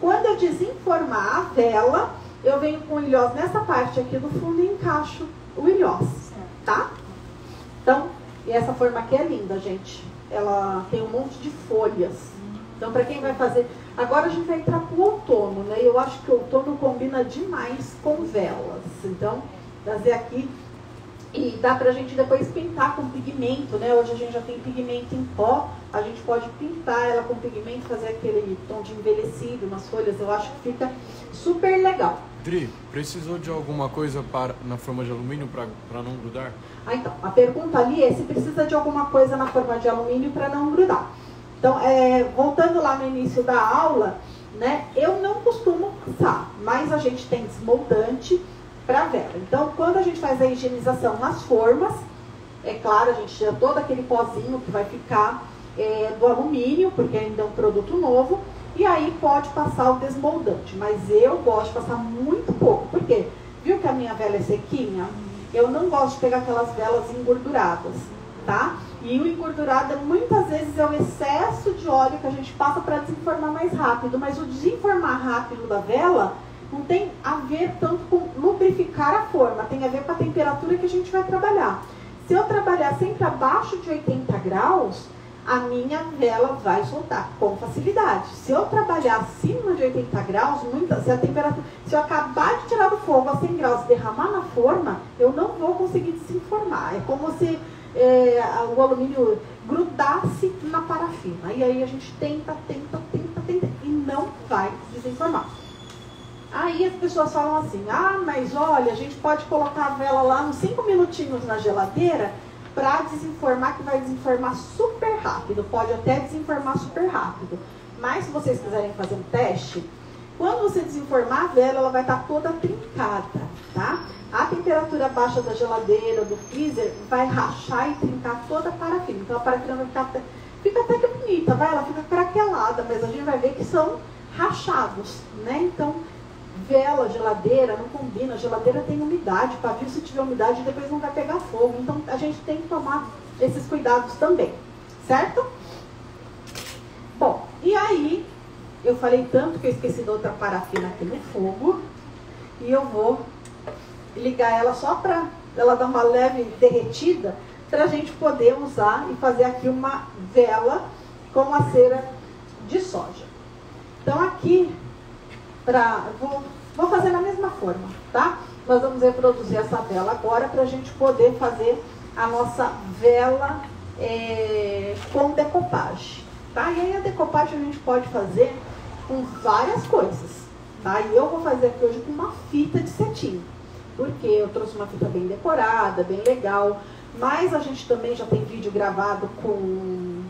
Quando eu desenformar a vela, eu venho com o ilhós nessa parte aqui do fundo e encaixo o ilhós, tá? Então, e essa forma aqui é linda, gente. Ela tem um monte de folhas. Então, para quem vai fazer... Agora a gente vai entrar pro outono, né? Eu acho que o outono combina demais com velas. Então, trazer aqui... E dá pra gente depois pintar com pigmento, né? Hoje a gente já tem pigmento em pó. A gente pode pintar ela com pigmento, fazer aquele tom de envelhecido nas folhas. Eu acho que fica super legal. Dri, precisou de alguma coisa na forma de alumínio para não grudar? Ah, então, a pergunta ali é se precisa de alguma coisa na forma de alumínio para não grudar. Então, voltando lá no início da aula, né, eu não costumo passar, mas a gente tem desmoldante para vela. Então, quando a gente faz a higienização nas formas, é claro, a gente tira todo aquele pozinho que vai ficar do alumínio, porque ainda é um produto novo, e aí pode passar o desmoldante. Mas eu gosto de passar muito pouco, porque viu que a minha vela é sequinha? Eu não gosto de pegar aquelas velas engorduradas, tá? E o engordurado muitas vezes é o excesso de óleo que a gente passa para desenformar mais rápido, mas o desenformar rápido da vela não tem a ver tanto com lubrificar a forma, tem a ver com a temperatura que a gente vai trabalhar. Se eu trabalhar sempre abaixo de 80 graus, a minha vela vai soltar com facilidade. Se eu trabalhar acima de 80 graus, se eu acabar de tirar do fogo a 100 graus e derramar na forma, eu não vou conseguir desenformar. É como se o alumínio grudasse na parafina. E aí a gente tenta e não vai desenformar. Aí as pessoas falam assim, ah, mas olha, a gente pode colocar a vela lá uns 5 minutinhos na geladeira para desenformar, que vai desenformar super rápido. Pode até desenformar super rápido. Mas se vocês quiserem fazer um teste, quando você desenformar a vela, ela vai estar toda trincada, tá? A temperatura baixa da geladeira, do freezer, vai rachar e trincar toda a parafina. Então a parafina vai ficar Fica até que bonita, vai, ela fica craquelada, mas a gente vai ver que são rachados, né? Então, vela, geladeira, não combina. Geladeira tem umidade, pavio, se tiver umidade, depois não vai pegar fogo. Então, a gente tem que tomar esses cuidados também, certo? Bom, e aí, eu falei tanto que eu esqueci da outra parafina aqui no fogo, e eu vou ligar ela só para ela dar uma leve derretida, para a gente poder usar e fazer aqui uma vela com a cera de soja. Então aqui, vou fazer da mesma forma, tá? Nós vamos reproduzir essa vela agora para a gente poder fazer a nossa vela com decopagem, tá? E aí a decopagem a gente pode fazer com várias coisas, tá? E eu vou fazer aqui hoje com uma fita de cetim, porque eu trouxe uma fita bem decorada, bem legal, mas a gente também já tem vídeo gravado com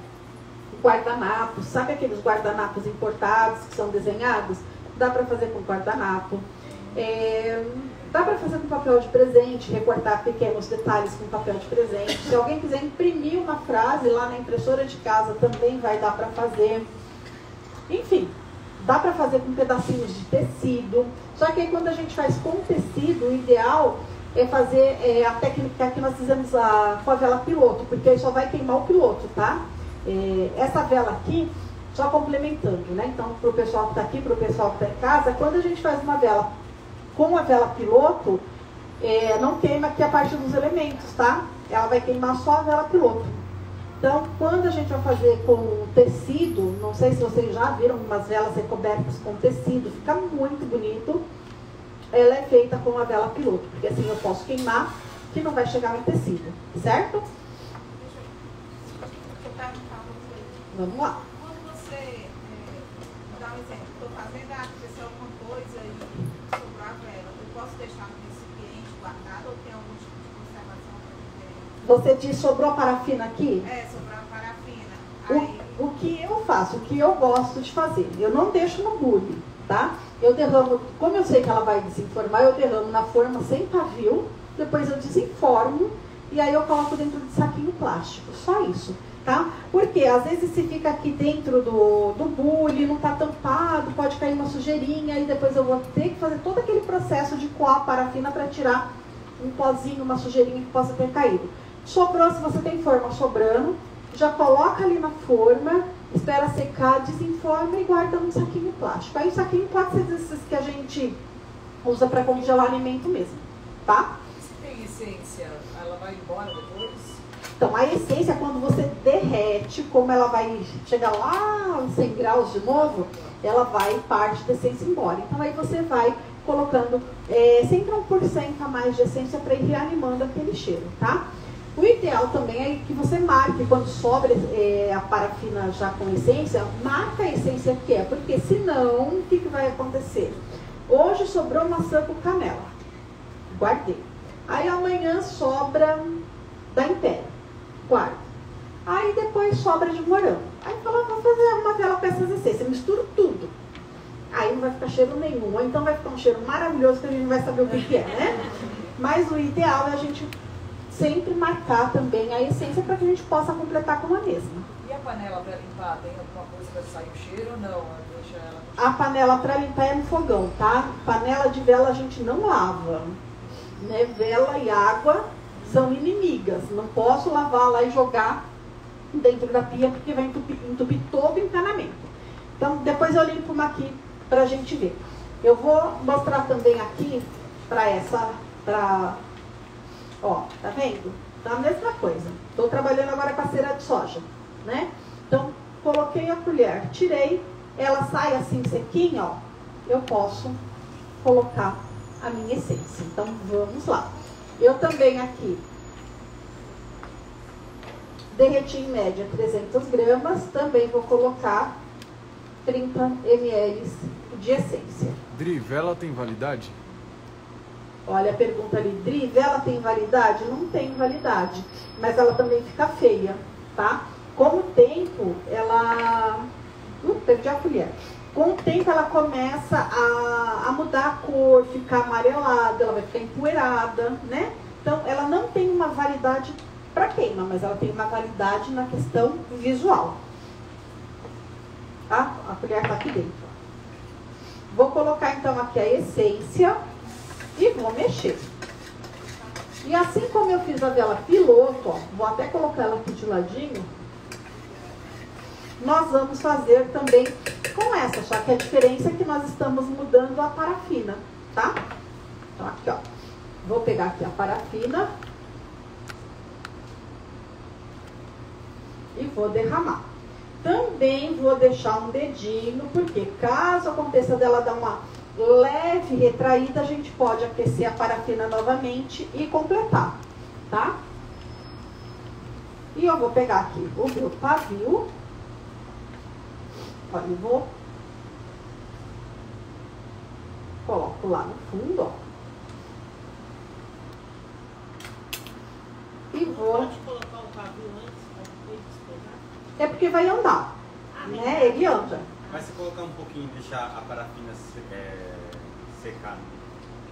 guardanapos, sabe aqueles guardanapos importados que são desenhados? Dá para fazer com guardanapo, dá para fazer com papel de presente, recortar pequenos detalhes com papel de presente. Se alguém quiser imprimir uma frase lá na impressora de casa, também vai dar para fazer. Enfim, dá para fazer com pedacinhos de tecido. Só que aí quando a gente faz com tecido, o ideal é fazer a técnica que nós fizemos com a vela piloto, porque aí só vai queimar o piloto, tá? Essa vela aqui, só complementando, né? Então, para o pessoal que está aqui, para o pessoal que está em casa, quando a gente faz uma vela com a vela piloto, não queima aqui a parte dos elementos, tá? Ela vai queimar só a vela piloto. Então, quando a gente vai fazer com tecido, não sei se vocês já viram umas velas recobertas com tecido, fica muito bonito. Ela é feita com a vela piloto, porque assim eu posso queimar, que não vai chegar no tecido, certo? Vamos lá. Quando você dá um exemplo, estou fazendo, aconteceu alguma coisa e sobrou a vela, eu posso deixar no recipiente guardado ou tem algum tipo de conservação? Você diz, sobrou a parafina aqui? Sobrou a parafina. O que eu faço, o que eu gosto de fazer, eu não deixo no bule, tá? Eu derramo, como eu sei que ela vai desenformar, eu derramo na forma sem pavio, depois eu desenformo e aí eu coloco dentro de saquinho plástico, só isso, tá? Porque às vezes se fica aqui dentro do bule, não tá tampado, pode cair uma sujeirinha e depois eu vou ter que fazer todo aquele processo de coar a parafina para tirar um pozinho, uma sujeirinha que possa ter caído. Sobrou, se você tem forma sobrando, já coloca ali na forma, espera secar, desenforma e guarda num saquinho plástico. Aí o saquinho pode ser desses que a gente usa para congelar alimento mesmo, tá? Se tem essência, ela vai embora depois? Então, a essência, quando você derrete, como ela vai chegar lá aos 100 graus de novo, ela vai parte da essência embora. Então, aí você vai colocando sempre 1% a mais de essência para ir reanimando aquele cheiro, tá? O ideal também é que você marque, quando sobra a parafina já com essência, marca a essência que é, porque senão, o que vai acontecer? Hoje sobrou maçã com canela, guardei. Aí amanhã sobra da Império, guardo. Aí depois sobra de morango. Aí fala, vou fazer uma vela com essas essências, misturo tudo. Aí não vai ficar cheiro nenhum, ou então vai ficar um cheiro maravilhoso que a gente não vai saber o que é, né? Mas o ideal é a gente sempre marcar também a essência para que a gente possa completar com a mesma. E a panela para limpar, tem alguma coisa para sair o cheiro ou não? Deixa ela... A panela para limpar é no fogão, tá? Panela de vela a gente não lava, né? Vela e água são inimigas. Não posso lavar lá e jogar dentro da pia porque vai entupir todo o encanamento. Então depois eu limpo uma aqui para a gente ver. Eu vou mostrar também aqui ó, tá vendo? Tá a mesma coisa. Estou trabalhando agora com a cera de soja, né? Então, coloquei a colher, tirei, ela sai assim sequinha, ó. Eu posso colocar a minha essência. Então, vamos lá. Eu também aqui derreti em média 300 gramas. Também vou colocar 30 ml de essência. Dri, vela tem validade? Olha a pergunta ali, Dri, vela tem validade? Não tem validade, mas ela também fica feia, tá? Com o tempo, ela... perdi a colher. Com o tempo, ela começa a mudar a cor, ficar amarelada, ela vai ficar empoeirada, né? Então, ela não tem uma validade para queima, mas ela tem uma validade na questão visual. Tá? A colher está aqui dentro. Vou colocar então aqui a essência e vou mexer. E assim como eu fiz a vela piloto, ó, vou até colocar ela aqui de ladinho, nós vamos fazer também com essa, só que a diferença é que nós estamos mudando a parafina, tá? Então aqui, ó, vou pegar aqui a parafina e vou derramar. Também vou deixar um dedinho, porque caso aconteça dela dar uma leve retraída, a gente pode aquecer a parafina novamente e completar, tá? E eu vou pegar aqui o meu pavio. Olha, eu vou... Coloco lá no fundo, ó. E vou... Pode colocar o pavio antes, para depois despejar? É porque vai andar, né? Ele anda. Mas se colocar um pouquinho e deixar a parafina secar.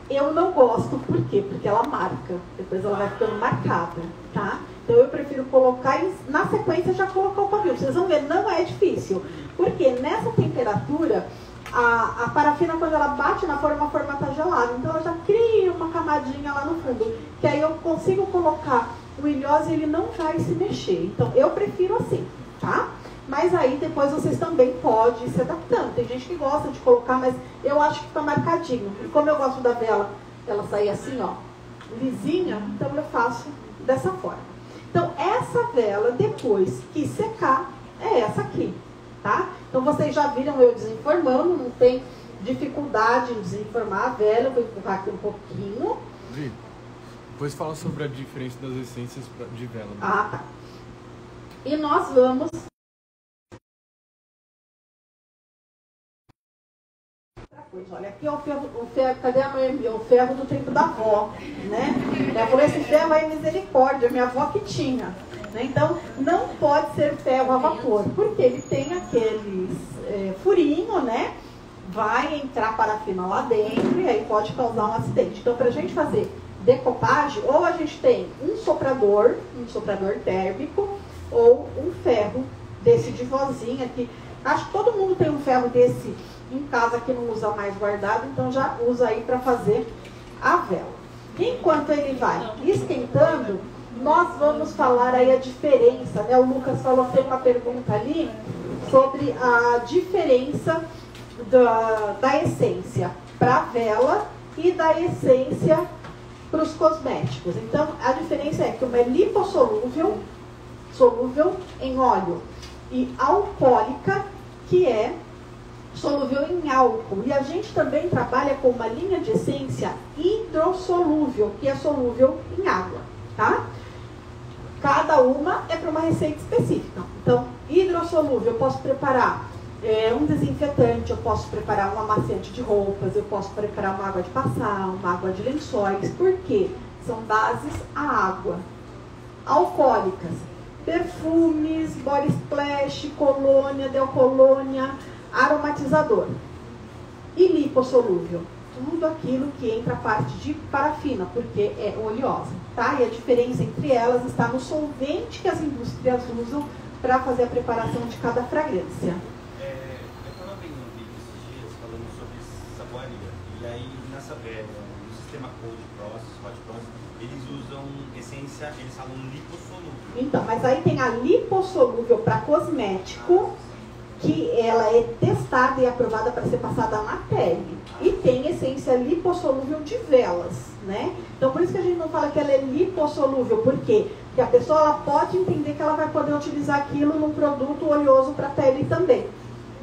Eu não gosto, por quê? Porque ela marca. Depois ela vai ficando marcada, tá? Então eu prefiro colocar e na sequência já colocar o pavio. Vocês vão ver, não é difícil. Porque nessa temperatura, a parafina, quando ela bate na forma, a forma está gelada. Então ela já cria uma camadinha lá no fundo. Que aí eu consigo colocar o ilhose e ele não vai se mexer. Então eu prefiro assim, tá? Mas aí depois vocês também podem ir se adaptando. Tem gente que gosta de colocar, mas eu acho que fica marcadinho. E como eu gosto da vela, ela sair assim, ó, lisinha, então eu faço dessa forma. Então essa vela, depois que secar, é essa aqui, tá? Então vocês já viram eu desenformando, não tem dificuldade em desenformar a vela. Eu vou empurrar aqui um pouquinho. Vi, depois fala sobre a diferença das essências de vela. Né? Ah, tá. E nós vamos... Olha, aqui é o ferro, cadê a mãe? O ferro do tempo da avó, né? Ela falou, esse ferro é misericórdia, minha avó que tinha. Né? Então, não pode ser ferro a vapor, porque ele tem aqueles furinho, né? Vai entrar parafina lá dentro e aí pode causar um acidente. Então, para a gente fazer decopagem, ou a gente tem um soprador térmico, ou um ferro desse de vozinha aqui. Acho que todo mundo tem um ferro desse em casa que não usa mais guardado, então já usa aí para fazer a vela. Enquanto ele vai esquentando, nós vamos falar aí a diferença, né? O Lucas falou, tem uma pergunta ali sobre a diferença da essência para a vela e da essência para os cosméticos. Então, a diferença é que uma é lipossolúvel, solúvel em óleo, e alcoólica, que é solúvel em álcool. E a gente também trabalha com uma linha de essência hidrossolúvel, que é solúvel em água, tá? Cada uma é para uma receita específica. Então, hidrossolúvel, eu posso preparar um desinfetante, eu posso preparar um amaciante de roupas, eu posso preparar uma água de passar, uma água de lençóis. Por quê? São bases a água. Alcoólicas, perfumes, body splash, colônia, deocolônia, aromatizador. E lipossolúvel, tudo aquilo que entra a parte de parafina, porque é oleosa, tá? E a diferença entre elas está no solvente que as indústrias usam para fazer a preparação de cada fragrância. Eu estava vendo um vídeo esses dias falando sobre saboaria. E aí, no sistema Cold Process, Hot Process, eles usam essência, eles falam lipossolúvel. Então, mas aí tem a lipossolúvel para cosmético, que ela é testada e aprovada para ser passada na pele. E tem essência lipossolúvel de velas, né? Então, por isso que a gente não fala que ela é lipossolúvel. Por quê? Porque a pessoa ela pode entender que ela vai poder utilizar aquilo num produto oleoso para a pele também,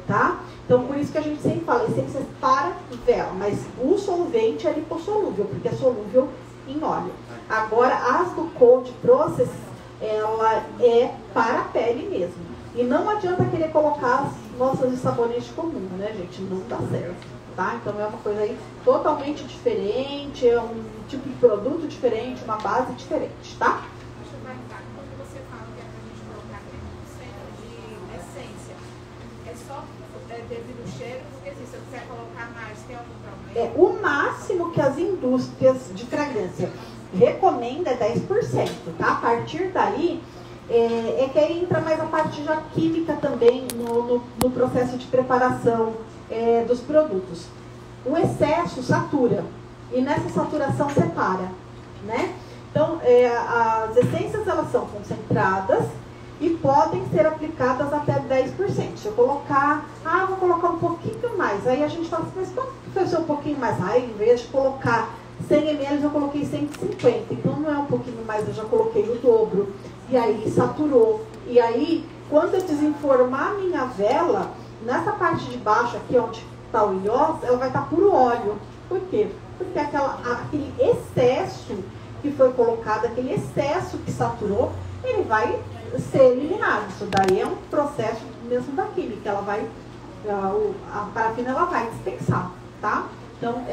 tá? Então, por isso que a gente sempre fala essências para vela. Mas o solvente é lipossolúvel, porque é solúvel em óleo. Agora, as do Cold Process, ela é para a pele mesmo. E não adianta querer colocar as nossas de sabonete comum, né, gente? Não dá certo, tá? Então é uma coisa aí totalmente diferente, é um tipo de produto diferente, uma base diferente, tá? Deixa eu perguntar, quando você fala que é pra gente colocar 30% de essência, é só devido ao cheiro? Porque assim, se eu quiser colocar mais, tem algum problema? É o máximo que as indústrias de fragrância recomenda é 10%, tá? A partir daí, é que aí entra mais a parte já química também no processo de preparação dos produtos. O excesso satura, e nessa saturação separa, né? Então, as essências, elas são concentradas e podem ser aplicadas até 10%. Se eu colocar, vou colocar um pouquinho mais, aí a gente fala assim, mas quanto que foi ser um pouquinho mais? Em vez de colocar 100 ml, eu coloquei 150, então não é um pouquinho mais, eu já coloquei o dobro, e aí saturou. E aí, quando eu desenformar a minha vela, nessa parte de baixo aqui, onde está o ilhós, ela vai estar puro óleo. Por quê? Porque aquele excesso que foi colocado, aquele excesso que saturou, ele vai ser eliminado. Isso daí é um processo mesmo da química, a parafina ela vai dispensar, tá? Então,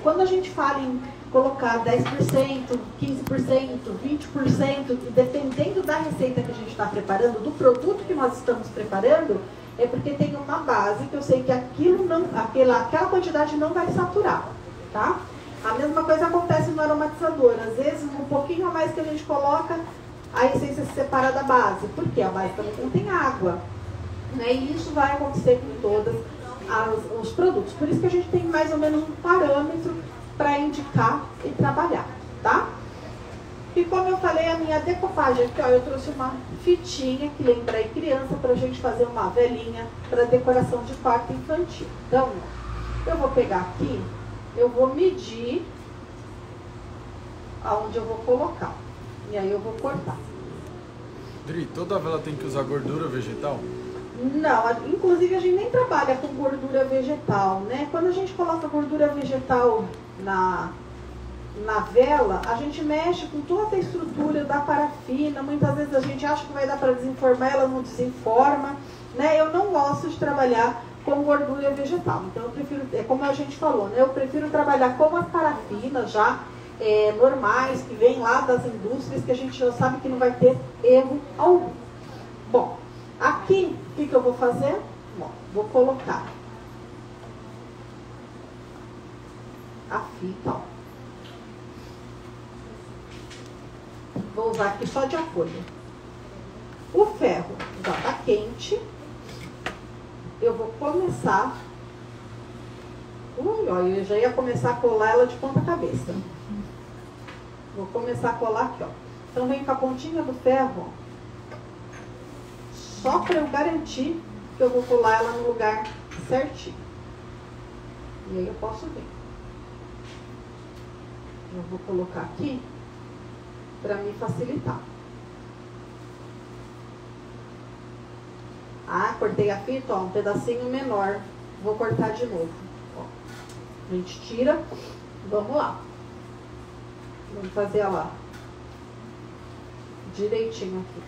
quando a gente fala em colocar 10%, 15%, 20%, dependendo da receita que a gente está preparando, do produto que nós estamos preparando, é porque tem uma base que eu sei que aquela quantidade não vai saturar, tá? A mesma coisa acontece no aromatizador. Às vezes, um pouquinho a mais que a gente coloca, a essência se separa da base, porque a base também contém água, né? E isso vai acontecer com todos os produtos. Por isso que a gente tem mais ou menos um parâmetro para indicar e trabalhar, tá? E como eu falei, a minha decopagem aqui, eu trouxe uma fitinha que lembra aí criança para a gente fazer uma velinha para decoração de quarto infantil. Então, eu vou pegar aqui, eu vou medir aonde eu vou colocar. E aí eu vou cortar. Dri, toda vela tem que usar gordura vegetal? Não, inclusive a gente nem trabalha com gordura vegetal, né? Quando a gente coloca gordura vegetal na vela, a gente mexe com toda a estrutura da parafina. Muitas vezes a gente acha que vai dar para desenformar, ela não desenforma, né? Eu não gosto de trabalhar com gordura vegetal. Então eu prefiro, como a gente falou, né? Eu prefiro trabalhar com as parafinas já normais, que vêm lá das indústrias, que a gente já sabe que não vai ter erro algum. Bom, aqui, o que eu vou fazer? Bom, vou colocar a fita, ó. Vou usar aqui só de apoio. O ferro já está quente. Eu vou começar. Eu já ia começar a colar ela de ponta cabeça. Vou começar a colar aqui, ó. Então vem com a pontinha do ferro, ó, só para eu garantir que eu vou colar ela no lugar certinho. E aí eu posso ver. Eu vou colocar aqui para me facilitar. Cortei a fita, ó, um pedacinho menor. Vou cortar de novo. Ó. A gente tira. Vamos lá. Vamos fazer ela direitinho aqui.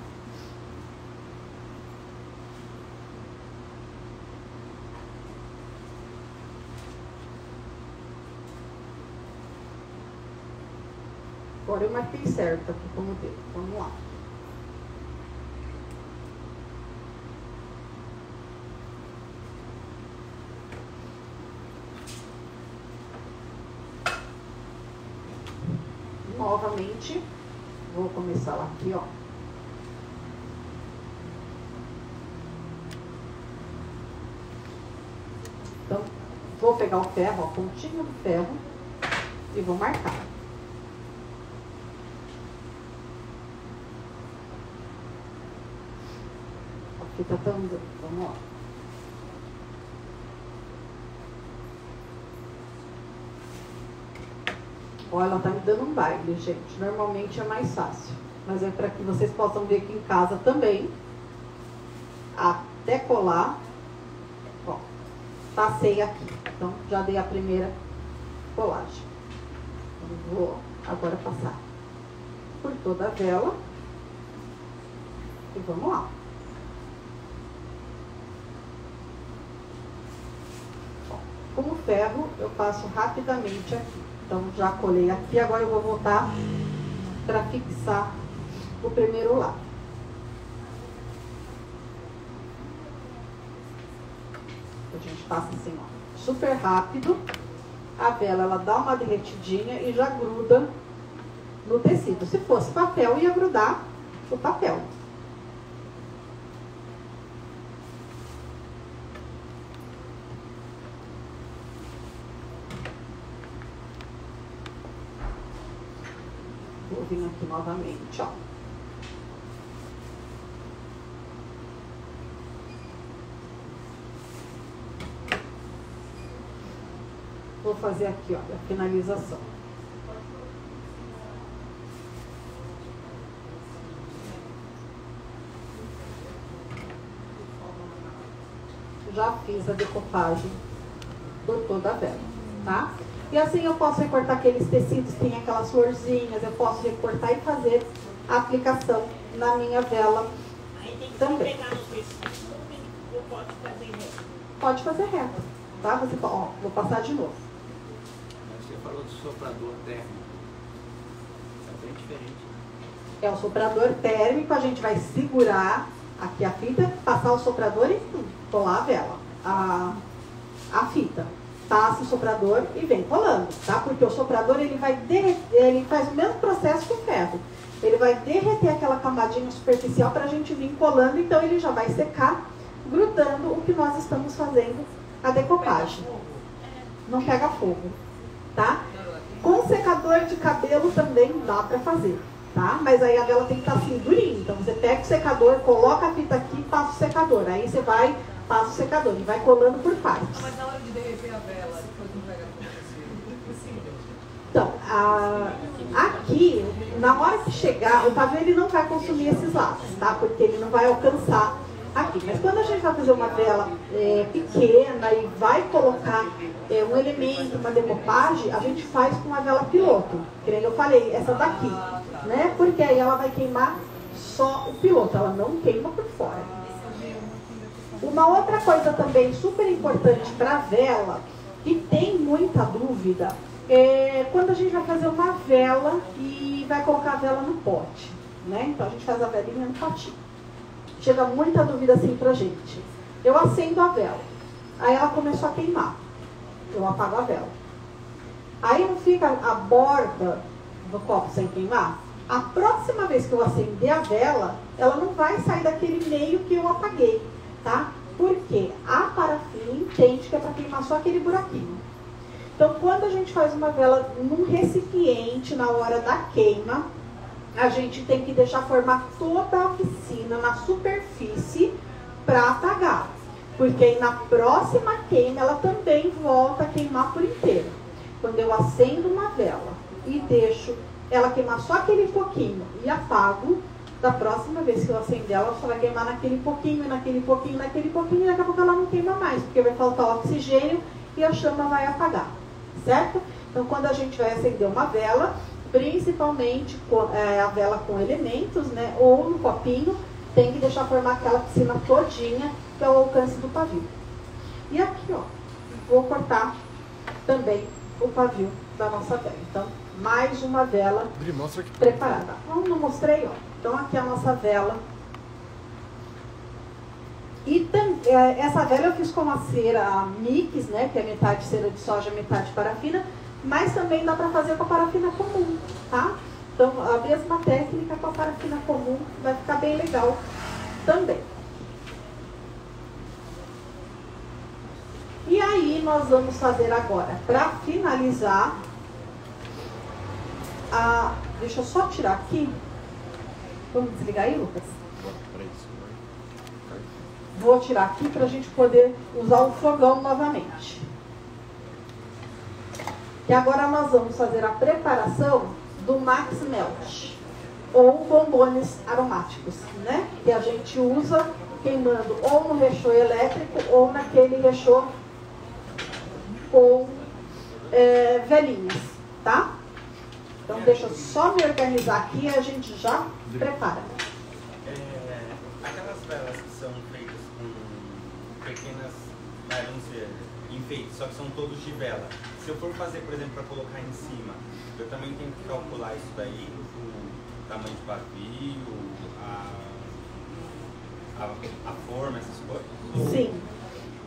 Agora eu marquei certo aqui como deu. Vamos lá. Novamente, vou começar lá aqui, ó. Então, vou pegar o ferro, a pontinha do ferro, e vou marcar. Aqui tá tão... Vamos lá. Ó, ela tá me dando um baile, gente. Normalmente é mais fácil. Mas é para que vocês possam ver aqui em casa também. Até colar. Ó, passei aqui. Então, já dei a primeira colagem. Eu vou agora passar por toda a vela. E vamos lá. Ó, com o ferro, eu passo rapidamente aqui. Então, já colei aqui, agora eu vou voltar para fixar o primeiro lado. A gente passa assim, ó, super rápido. A vela, ela dá uma derretidinha e já gruda no tecido. Se fosse papel, ia grudar o papel. Vou vir aqui novamente, ó. Vou fazer aqui, ó, a finalização. Já fiz a decopagem por toda a vela, tá? E assim eu posso recortar aqueles tecidos que tem aquelas florzinhas, eu posso recortar e fazer a aplicação na minha vela. Aí tem que também. pegar no tecido ou pode fazer reto? Pode fazer reto, tá? Você, ó, vou passar de novo. Você falou do soprador térmico. É bem diferente, né? É o soprador térmico, a gente vai segurar aqui a fita, passar o soprador e colar a vela, a fita. Passa o soprador e vem colando, tá? Porque o soprador ele vai derreter, ele faz o mesmo processo que o ferro. Ele vai derreter aquela camadinha superficial para a gente vir colando, então ele já vai secar, grudando o que nós estamos fazendo, a decopagem. Não pega fogo, tá? Com secador de cabelo também dá para fazer, tá? Mas aí a vela tem que estar assim, durinha. Então você pega o secador, coloca a fita aqui e passa o secador. Aí você vai, passa o secador e vai colando por partes. Mas na hora de derreter a vela, depois não pega fogo. Então, aqui, na hora que chegar, o pavio ele não vai consumir esses lados, tá? Porque ele não vai alcançar aqui. Mas quando a gente vai fazer uma vela pequena e vai colocar um elemento, uma decopagem, a gente faz com a vela piloto. Que nem eu falei, essa daqui, né? Porque aí ela vai queimar só o piloto, ela não queima por fora. Uma outra coisa também super importante para a vela, que tem muita dúvida, é quando a gente vai fazer uma vela e vai colocar a vela no pote, né? Então a gente faz a velinha no potinho. Chega muita dúvida assim pra gente. Eu acendo a vela, aí ela começou a queimar. Eu apago a vela. Aí não fica a borda do copo sem queimar? A próxima vez que eu acender a vela, ela não vai sair daquele meio que eu apaguei, tá? Porque a parafina entende que é para queimar só aquele buraquinho. Então, quando a gente faz uma vela num recipiente, na hora da queima, a gente tem que deixar formar toda a oficina na superfície para apagar. Porque aí na próxima queima, ela também volta a queimar por inteiro. Quando eu acendo uma vela e deixo ela queimar só aquele pouquinho e apago, da próxima vez que eu acender ela só vai queimar naquele pouquinho, naquele pouquinho, naquele pouquinho, e daqui a pouco ela não queima mais, porque vai faltar oxigênio e a chama vai apagar, certo? Então, quando a gente vai acender uma vela, principalmente a vela com elementos, né, ou no copinho, tem que deixar formar aquela piscina todinha, que é o alcance do pavio. E aqui, ó, vou cortar também o pavio da nossa vela. Então, mais uma vela preparada. Não mostrei, ó. Então, aqui é a nossa vela. E essa vela eu fiz com a cera mix, né, que é metade cera de soja, metade parafina, mas também dá para fazer com a parafina comum, tá? Então, a mesma técnica com a parafina comum vai ficar bem legal também. E aí, nós vamos fazer agora, para finalizar, deixa eu só tirar aqui. Vamos desligar aí, Lucas? Vou tirar aqui para a gente poder usar o fogão novamente. E agora nós vamos fazer a preparação do Max Melt, ou bombones aromáticos, né? Que a gente usa queimando ou no rechô elétrico ou naquele rechô com velinhas, tá? Então deixa eu só me organizar aqui e a gente já prepara. Aquelas velas que são feitas com pequenas, vamos dizer, enfeites, só que são todos de vela. Se eu for fazer, por exemplo, para colocar em cima, eu também tenho que calcular isso daí, o tamanho de pavio, a forma, essas coisas? Sim.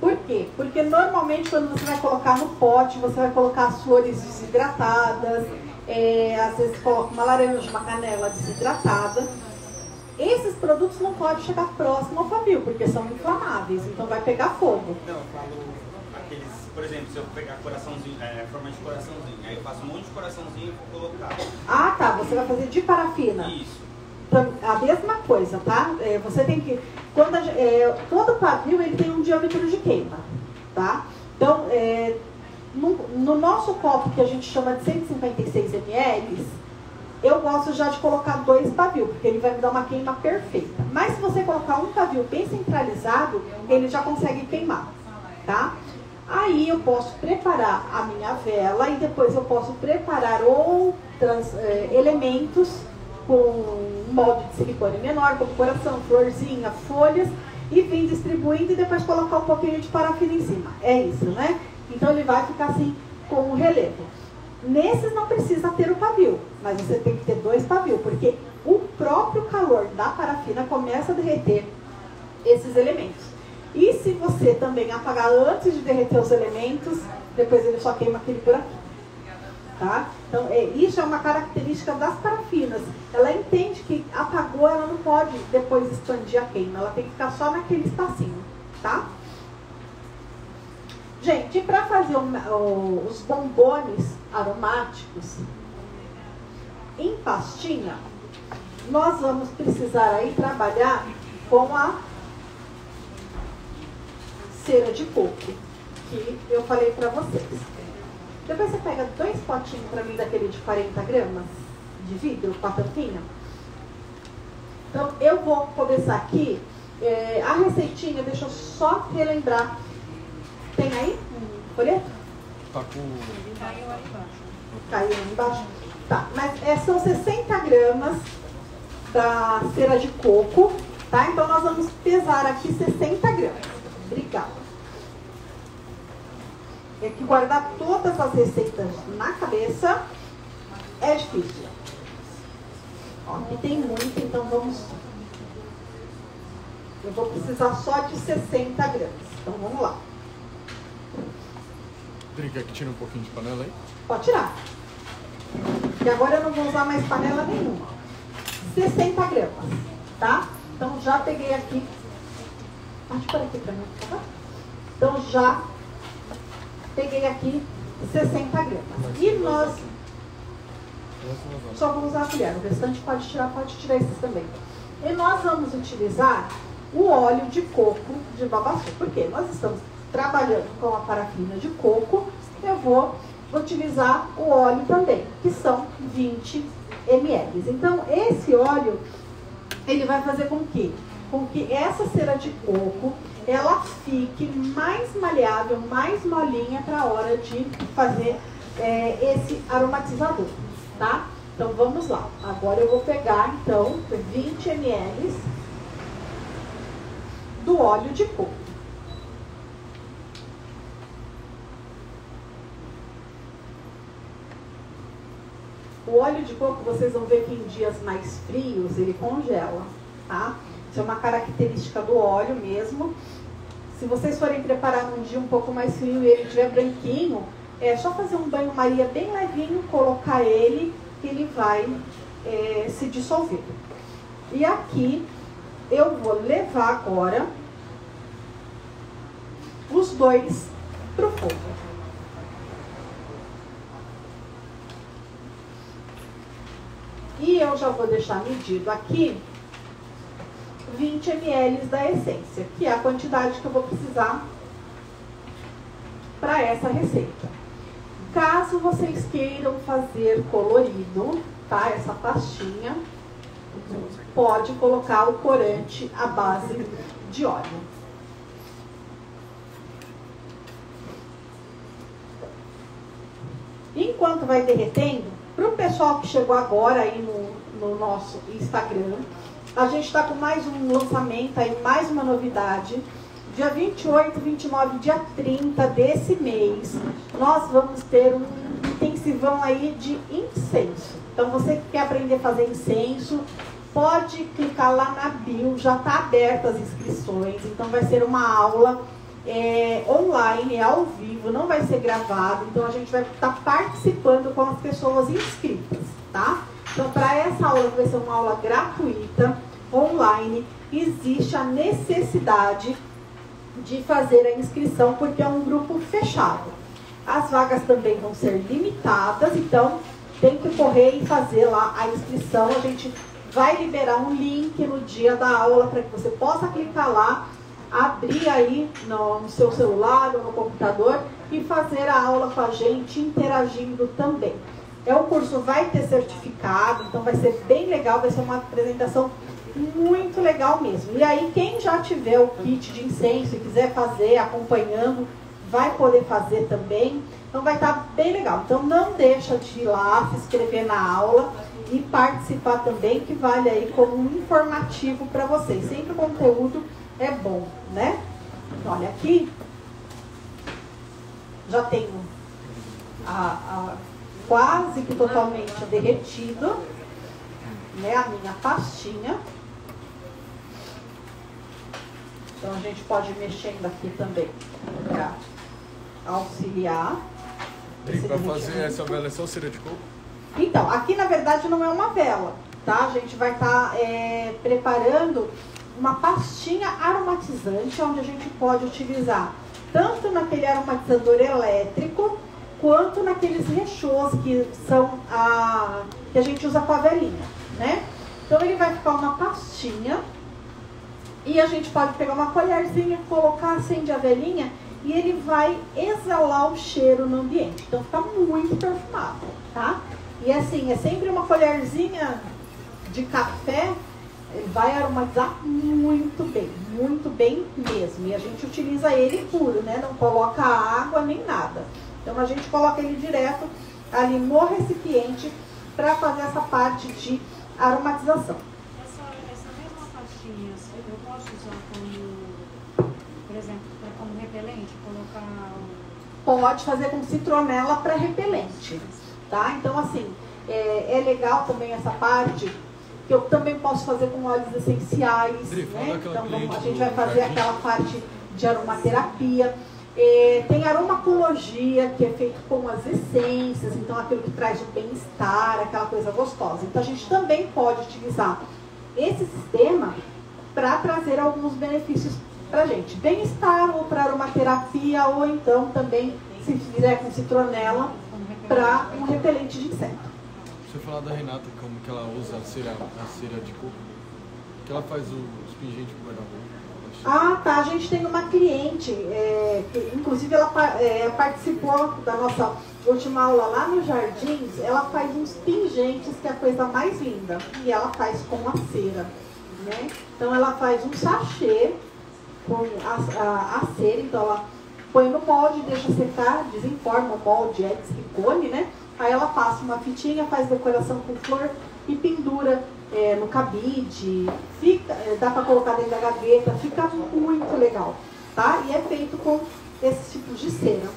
Por quê? Porque normalmente quando você vai colocar no pote, você vai colocar as flores desidratadas, às vezes coloca uma laranja, uma canela desidratada. Esses produtos não podem chegar próximo ao pavio, porque são inflamáveis, então vai pegar fogo. Não, eu falo aqueles, por exemplo, se eu pegar coraçãozinho, forma de coraçãozinho, aí eu faço um monte de coraçãozinho e vou colocar. Ah, tá, você vai fazer de parafina. Isso. A mesma coisa, tá? Você tem que... todo pavio ele tem um diâmetro de queima, tá? Então, no nosso copo, que a gente chama de 156 ml, eu gosto já de colocar 2 pavios, porque ele vai me dar uma queima perfeita. Mas se você colocar um pavio bem centralizado, ele já consegue queimar, tá? Aí eu posso preparar a minha vela e depois eu posso preparar outros elementos com molde de silicone menor, como coração, florzinha, folhas, e vir distribuindo e depois colocar um pouquinho de parafina em cima. É isso, né? Então ele vai ficar assim com um relevo. Nesses não precisa ter o pavio, mas você tem que ter 2 pavios, porque o próprio calor da parafina começa a derreter esses elementos. E se você também apagar antes de derreter os elementos, depois ele só queima aquele por aqui. Tá? Então, isso é uma característica das parafinas. Ela entende que apagou, ela não pode depois expandir a queima, ela tem que ficar só naquele espacinho, tá? Gente, para fazer os bombones aromáticos em pastinha, nós vamos precisar aí trabalhar com a cera de coco, que eu falei para vocês. Depois você pega 2 potinhos para mim daquele de 40 gramas de vidro com a tampinha. Então, eu vou começar aqui. A receitinha, deixa eu só relembrar. Tem aí um folheto? Tá com... Caiu aí embaixo. Caiu aí embaixo? Tá, mas são 60 gramas da cera de coco, tá? Então, nós vamos pesar aqui 60 gramas. Obrigada. É que guardar todas as receitas na cabeça é difícil. Ó, aqui tem muito, então vamos... Eu vou precisar só de 60 gramas. Então vamos lá. Dri, quer que tire um pouquinho de panela aí? Pode tirar. E agora eu não vou usar mais panela nenhuma. 60 gramas, tá? Então já peguei aqui. Pode pôr aqui pra mim, por favor? Então já peguei aqui 60 gramas. E nós só vamos usar a colher. O restante pode tirar esses também. E nós vamos utilizar o óleo de coco de babaçu. Por quê? Nós estamos trabalhando com a parafina de coco. Eu vou utilizar o óleo também, que são 20 ml. Então, esse óleo, ele vai fazer com que essa cera de coco, ela fique mais maleável, mais molinha para a hora de fazer esse aromatizador, tá? Então, vamos lá. Agora eu vou pegar, então, 20 ml do óleo de coco. O óleo de coco, vocês vão ver que em dias mais frios ele congela, tá? Isso é uma característica do óleo mesmo. Se vocês forem preparar num dia um pouco mais frio e ele estiver branquinho, é só fazer um banho-maria bem levinho, colocar ele, que ele vai se dissolver. E aqui eu vou levar agora os 2 para o fogo. E eu já vou deixar medido aqui 20 ml da essência, que é a quantidade que eu vou precisar para essa receita. Caso vocês queiram fazer colorido, tá? Essa pastinha, pode colocar o corante à base de óleo. Enquanto vai derretendo, para o pessoal que chegou agora aí no nosso Instagram, a gente está com mais um lançamento aí, mais uma novidade. Dia 28, 29, dia 30 desse mês, nós vamos ter um intensivão aí de incenso. Então, você que quer aprender a fazer incenso, pode clicar lá na bio, já está aberta as inscrições. Então, vai ser uma aula online, ao vivo, não vai ser gravado, então a gente vai estar participando com as pessoas inscritas, tá? Então, para essa aula, que vai ser uma aula gratuita, online, existe a necessidade de fazer a inscrição, porque é um grupo fechado. As vagas também vão ser limitadas, então tem que correr e fazer lá a inscrição. A gente vai liberar um link no dia da aula para que você possa clicar lá, abrir aí no seu celular ou no computador e fazer a aula com a gente, interagindo também. O curso vai ter certificado, então vai ser bem legal, vai ser uma apresentação muito legal mesmo. E aí, quem já tiver o kit de incenso e quiser fazer acompanhando, vai poder fazer também. Então vai estar bem legal. Então não deixa de ir lá, se inscrever na aula e participar também, que vale aí como um informativo para vocês. Sempre o conteúdo é bom, né? Olha, aqui já tenho quase que totalmente derretido, né, a minha pastinha. Então a gente pode ir mexendo aqui também para auxiliar. Para fazer essa vela é só cera de coco? Então, aqui na verdade não é uma vela, tá? A gente vai estar preparando uma pastinha aromatizante, onde a gente pode utilizar tanto naquele aromatizador elétrico, quanto naqueles rechôs que são que a gente usa com a velinha, né? Então ele vai ficar uma pastinha e a gente pode pegar uma colherzinha, colocar, acende a velinha e ele vai exalar o cheiro no ambiente. Então fica muito perfumado, tá? E assim, é sempre uma colherzinha de café, vai aromatizar muito bem mesmo. E a gente utiliza ele puro, né? Não coloca água nem nada. Então a gente coloca ele direto ali no recipiente para fazer essa parte de aromatização. Essa mesma pastinha, eu posso usar como, por exemplo, como repelente, colocar... Pode fazer com citronela para repelente, tá? Então assim, é legal também essa parte, que eu também posso fazer com óleos essenciais, né? Então a gente vai fazer aquela parte de aromaterapia. Tem aromacologia, que é feito com as essências, então aquilo que traz o bem-estar, aquela coisa gostosa. Então a gente também pode utilizar esse sistema para trazer alguns benefícios para a gente. Bem-estar ou para aromaterapia, ou então também, se fizer com citronela, para um repelente de inseto. Deixa eu falar da Renata, como que ela usa a cera de coco, que ela faz os pingentes com guarda-roupa. Ah, tá. A gente tem uma cliente, que inclusive ela participou da nossa última aula lá nos Jardins. Ela faz uns pingentes, que é a coisa mais linda. E ela faz com a cera, né? Então ela faz um sachê com a cera. Então ela põe no molde, deixa secar, desenforma o molde, é de silicone, né? Aí ela passa uma fitinha, faz decoração com flor e pendura no cabide, dá para colocar dentro da gaveta, fica muito legal, tá? E é feito com esses tipos de cera.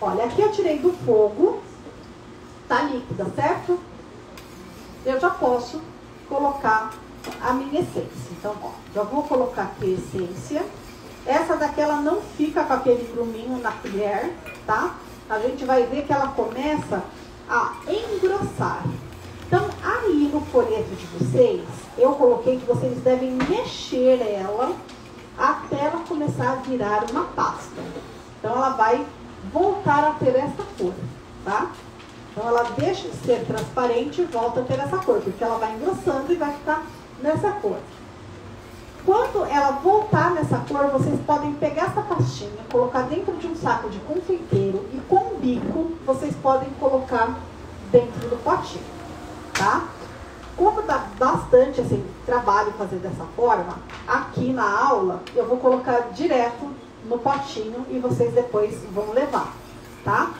Olha, aqui eu tirei do fogo, tá líquida, certo? Eu já posso colocar a minha essência. Então, ó, já vou colocar aqui a essência. Essa daqui ela não fica com aquele gruminho na colher, tá? A gente vai ver que ela começa a engrossar. Então, aí no folheto de vocês, eu coloquei que vocês devem mexer ela até ela começar a virar uma pasta. Então, ela vai voltar a ter essa cor, tá? Então, ela deixa de ser transparente e volta a ter essa cor, porque ela vai engrossando e vai ficar nessa cor. Quando ela voltar nessa cor, vocês podem pegar essa pastinha, colocar dentro de um saco de confeiteiro e com o bico, vocês podem colocar dentro do potinho. Tá? Como dá bastante assim, trabalho fazer dessa forma, aqui na aula eu vou colocar direto no potinho e vocês depois vão levar, tá?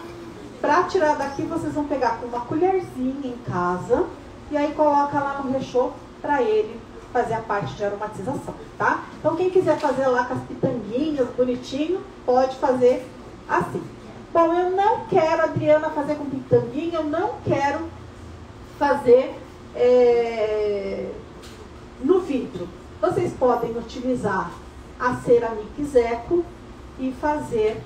Para tirar daqui, vocês vão pegar com uma colherzinha em casa e aí coloca lá no rechô para ele fazer a parte de aromatização, tá? Então quem quiser fazer lá com as pitanguinhas bonitinho, pode fazer assim. Bom, eu não quero, Adriana, fazer com pitanguinha, eu não quero fazer no vidro. Vocês podem utilizar a Ceramix Eco e fazer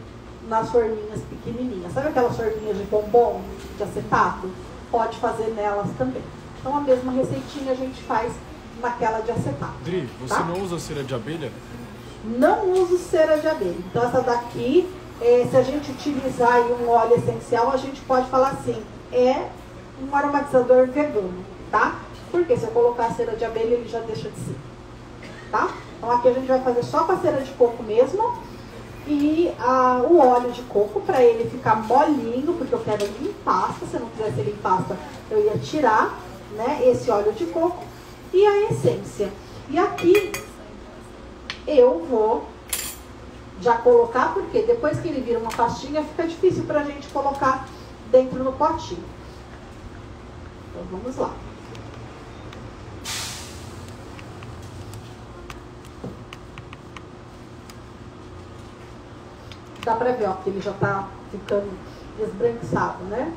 nas forminhas pequenininhas. Sabe aquelas forminhas de bombom, de acetato? Pode fazer nelas também. Então a mesma receitinha a gente faz naquela de acetato. Dri, você tá? não usa cera de abelha? Não uso cera de abelha. Então essa daqui, se a gente utilizar aí um óleo essencial, a gente pode falar assim, é um aromatizador vegano, tá? Porque se eu colocar a cera de abelha, ele já deixa de ser, tá? Então aqui a gente vai fazer só com a cera de coco mesmo e o óleo de coco para ele ficar molinho, porque eu quero ele em pasta. Se eu não quisesse ele em pasta, eu ia tirar, né, esse óleo de coco e a essência. E aqui eu vou já colocar, porque depois que ele vira uma pastinha, fica difícil pra gente colocar dentro do potinho. Então vamos lá. Dá pra ver, ó, que ele já tá ficando esbranquiçado, né?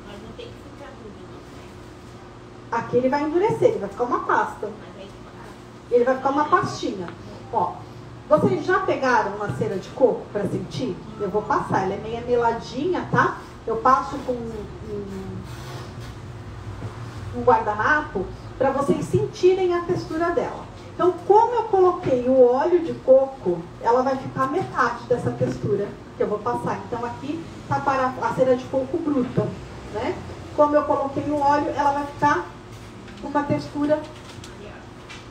Mas não tem que ficar tudo, não. Aqui ele vai endurecer, ele vai ficar uma pasta. Mas aí Ele vai ficar uma pastinha. Ó, vocês já pegaram uma cera de coco para sentir? Eu vou passar, ela é meio meladinha, tá? Eu passo com um guardanapo para vocês sentirem a textura dela. Então, como eu coloquei o óleo de coco, ela vai ficar metade dessa textura que eu vou passar. Então, aqui tá para a cera de coco bruta, né? Como eu coloquei o óleo, ela vai ficar com uma textura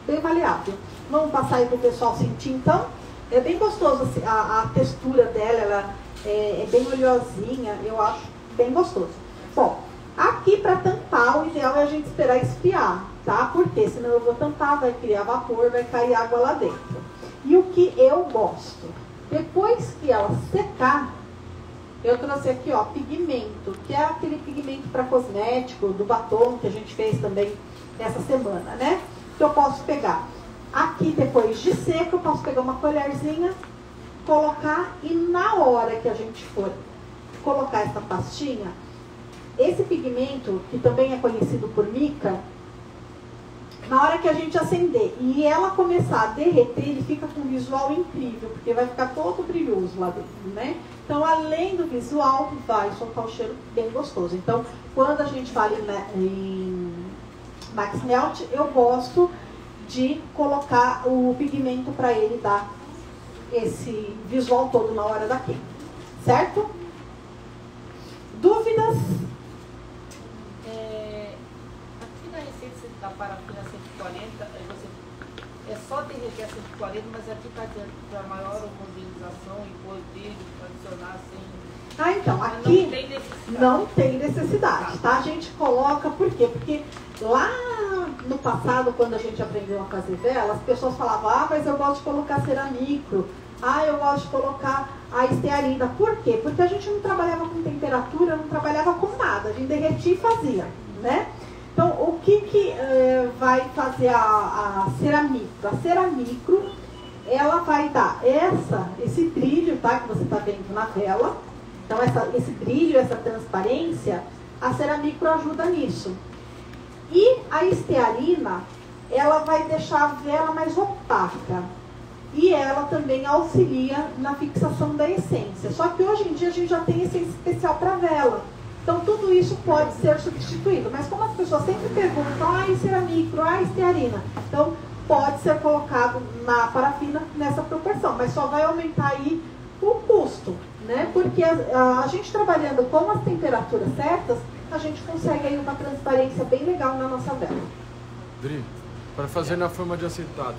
bem maleável. Vamos passar aí para o pessoal sentir, então. É bem gostoso assim, a textura dela, ela é bem oleosinha, eu acho bem gostoso. Bom, aqui para tampar, o ideal é a gente esperar esfriar, tá? Porque senão eu vou tampar, vai criar vapor, vai cair água lá dentro. E o que eu gosto, depois que ela secar, eu trouxe aqui, ó, pigmento, que é aquele pigmento para cosmético, do batom que a gente fez também essa semana, né? Que eu posso pegar. Aqui, depois de seco, eu posso pegar uma colherzinha, colocar e na hora que a gente for colocar essa pastinha, esse pigmento, que também é conhecido por mica, na hora que a gente acender e ela começar a derreter, ele fica com um visual incrível, porque vai ficar todo brilhoso lá dentro, né? Então, além do visual, vai soltar um cheiro bem gostoso. Então, quando a gente fala em Max Melt, eu gosto de colocar o pigmento para ele dar esse visual todo na hora da queima, certo? Dúvidas? Aqui na receita da parafina 140, é só derreter a 140, mas aqui está dizendo para maior homogeneização e pôr brilho, adicionar sem... Então, aqui não tem necessidade. Não tem necessidade, tá? A gente coloca, por quê? Porque lá no passado, quando a gente aprendeu a fazer vela, as pessoas falavam, mas eu gosto de colocar ceramicro, eu gosto de colocar a estearina. Por quê? Porque a gente não trabalhava com temperatura, não trabalhava com nada, a gente derretia e fazia, né? Então, o que vai fazer a ceramicro? A ceramicro, ela vai dar esse brilho, tá? Que você está vendo na vela. Então, esse brilho, essa transparência, a ceramicro ajuda nisso. E a estearina, ela vai deixar a vela mais opaca. E ela também auxilia na fixação da essência. Só que hoje em dia a gente já tem essência especial para vela. Então tudo isso pode ser substituído. Mas como as pessoas sempre perguntam, e ceramicro, estearina. Então pode ser colocado na parafina nessa proporção. Mas só vai aumentar aí o custo, né? Porque a gente trabalhando com as temperaturas certas, a gente consegue aí uma transparência bem legal na nossa vela. Dri, para fazer na forma de acetato,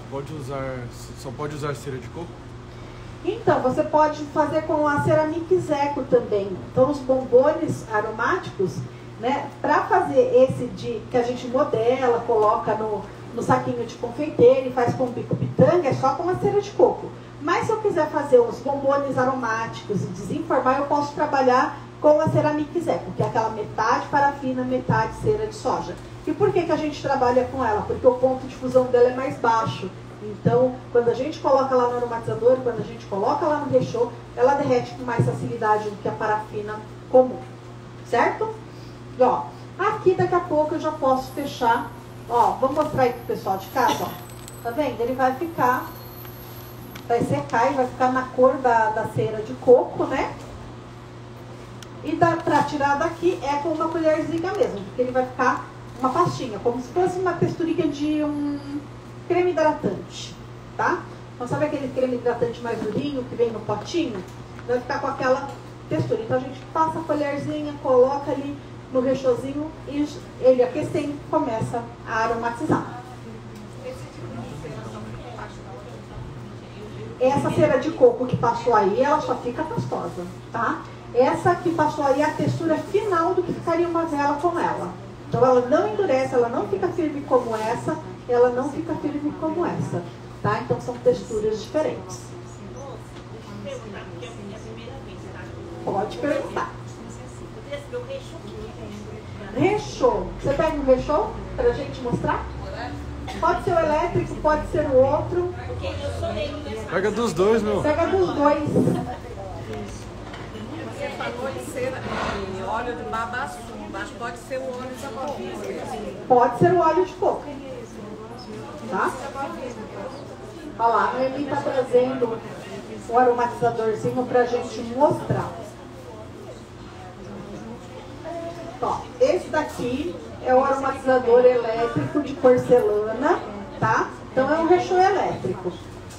só pode usar cera de coco? Então, você pode fazer com a Ceramix Eco também. Então, os bombones aromáticos, né? Para fazer esse que a gente modela, coloca no saquinho de confeiteiro e faz com bico pitanga, é só com a cera de coco. Mas se eu quiser fazer os bombones aromáticos e desenformar, eu posso trabalhar com a Ceramix Eco, que é aquela metade parafina, metade cera de soja. E por que a gente trabalha com ela? Porque o ponto de fusão dela é mais baixo. Então, quando a gente coloca lá no aromatizador, quando a gente coloca lá no rechô, ela derrete com mais facilidade do que a parafina comum. Certo? E, ó, aqui daqui a pouco eu já posso fechar. Ó, vamos mostrar aí pro pessoal de casa, ó. Tá vendo? Ele vai ficar vai secar e vai ficar na cor da cera de coco, né? E para tirar daqui é com uma colherzinha mesmo, porque ele vai ficar uma pastinha, como se fosse uma texturinha de um creme hidratante, tá? Então sabe aquele creme hidratante mais durinho que vem no potinho? Vai ficar com aquela textura. Então a gente passa a colherzinha, coloca ali no rechozinho e ele aquecendo começa a aromatizar. Essa cera de coco que passou aí, ela só fica pastosa, tá? Essa que passou aí é a textura final do que ficaria uma vela com ela. Então ela não endurece, ela não fica firme como essa, ela não fica firme como essa, tá? Então são texturas diferentes. Pode perguntar. Rechô. Você pega um rechô pra gente mostrar? Pode ser o elétrico, pode ser o outro. Pega dos dois, meu. Pega dos dois. Você falou em cera de óleo de babaçu, mas pode ser o óleo de coco. Pode ser o óleo de coco. Tá? Olha lá, a Noemi está trazendo o aromatizadorzinho pra gente mostrar. Ó, esse daqui é o aromatizador elétrico de porcelana, tá? Então é um rechô elétrico.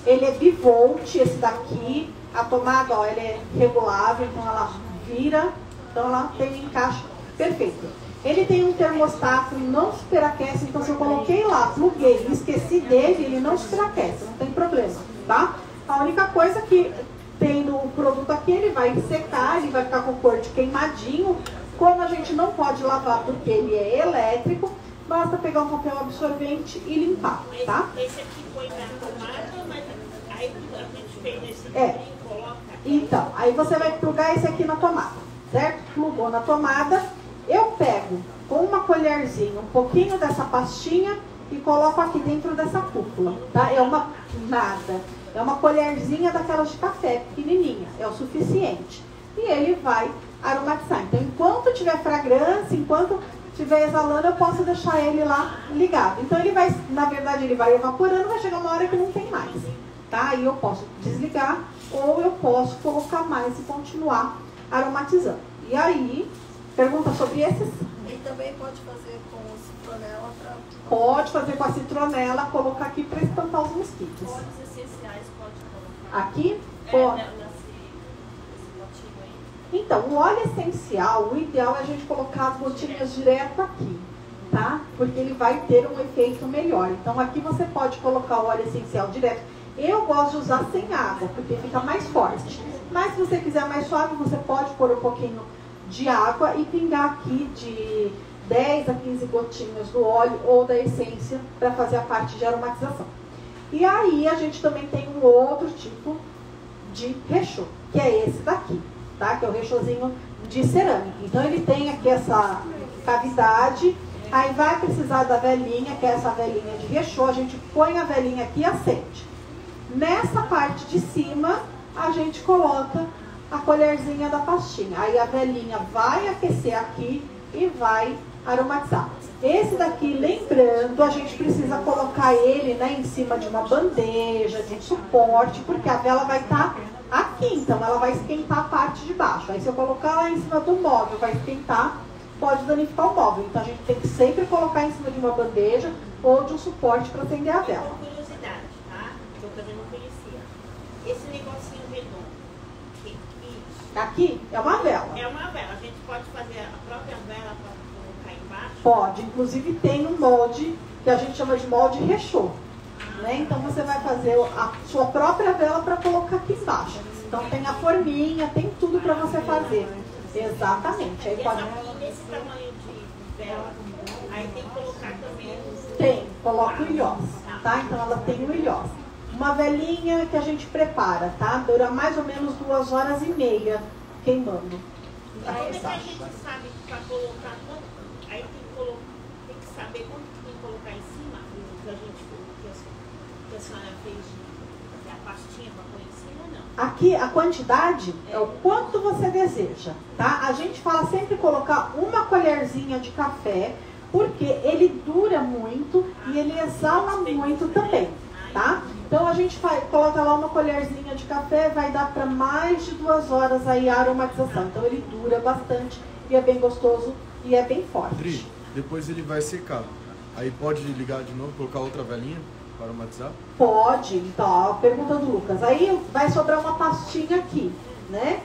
Ele é bivolt, esse daqui. A tomada, ó, ele é regulável, então ela vira, então ela tem um encaixe perfeito. Ele tem um termostato e não superaquece, então se eu coloquei lá, pluguei e esqueci dele, ele não superaquece, não tem problema, tá? A única coisa que tem no produto aqui, ele vai secar, ele vai ficar com cor de queimadinho. Como a gente não pode lavar porque ele é elétrico, basta pegar um papel absorvente e limpar, tá? Esse aqui foi na tomada, mas aí a gente fez esse e coloca. Então, aí você vai plugar esse aqui na tomada, certo? Plugou na tomada, eu pego com uma colherzinha um pouquinho dessa pastinha e coloco aqui dentro dessa cúpula, tá? É uma colherzinha daquelas de café, pequenininha, é o suficiente. E ele vai aromatizar. Então, enquanto tiver fragrância, enquanto estiver exalando, eu posso deixar ele lá ligado. Então, ele vai, na verdade, ele vai evaporando, vai chegar uma hora que não tem mais, tá? Aí eu posso desligar ou eu posso colocar mais e continuar aromatizando. E aí, pergunta sobre esses? E também pode fazer com citronela para... Pode fazer com a citronela, colocar aqui para espantar os mosquitos. Óleos essenciais pode colocar. Aqui? Pode. Então, o óleo essencial, o ideal é a gente colocar as gotinhas direto aqui, tá? Porque ele vai ter um efeito melhor. Então, aqui você pode colocar o óleo essencial direto. Eu gosto de usar sem água, porque fica mais forte. Mas se você quiser mais suave, você pode pôr um pouquinho de água e pingar aqui de 10 a 15 gotinhas do óleo ou da essência para fazer a parte de aromatização. E aí, a gente também tem um outro tipo de rechô, que é esse daqui. Tá? Que é o rechôzinho de cerâmica. Então ele tem aqui essa cavidade, aí vai precisar da velinha, que é essa velinha de rechô, a gente põe a velinha aqui e acende. Nessa parte de cima, a gente coloca a colherzinha da pastinha. Aí a velinha vai aquecer aqui e vai aromatizar. Esse daqui, lembrando, a gente precisa colocar ele, né, em cima de uma bandeja, de um suporte, porque a vela vai estar aqui, então ela vai esquentar a parte de baixo. Aí se eu colocar lá em cima do móvel, vai esquentar, pode danificar o móvel. Então a gente tem que sempre colocar em cima de uma bandeja ou de um suporte para acender a vela. Uma curiosidade, tá? Que eu também não conhecia. Esse negocinho redondo, aqui é uma vela. é uma vela. A gente pode fazer a própria vela para colocar embaixo? Pode, inclusive tem um molde que a gente chama de molde rechô. Né? Então você vai fazer a sua própria vela para colocar aqui embaixo. Então tem a forminha, tem tudo para você fazer. Exatamente. Aí pode... Nesse tamanho de vela, aí tem que colocar também... Tem, coloca o ilhós, tá? Então ela tem o ilhós. Uma velinha que a gente prepara, tá? Dura mais ou menos 2 horas e meia queimando. Como é que a gente sabe para colocar quanto? Aí tem que saber quanto que tem que colocar em cima do que a gente que a senhora fez a pastinha para pôr em cima ou não? Aqui a quantidade é o quanto você deseja, tá? A gente fala sempre colocar uma colherzinha de café, porque ele dura muito e ele exala muito também, tá? Então a gente coloca lá uma colherzinha de café, vai dar para mais de 2 horas aí a aromatização. Então ele dura bastante e é bem gostoso e é bem forte. Dri, depois ele vai secar. Aí pode ligar de novo, colocar outra velinha para aromatizar? Pode, então, a pergunta do Lucas. Aí vai sobrar uma pastinha aqui, né?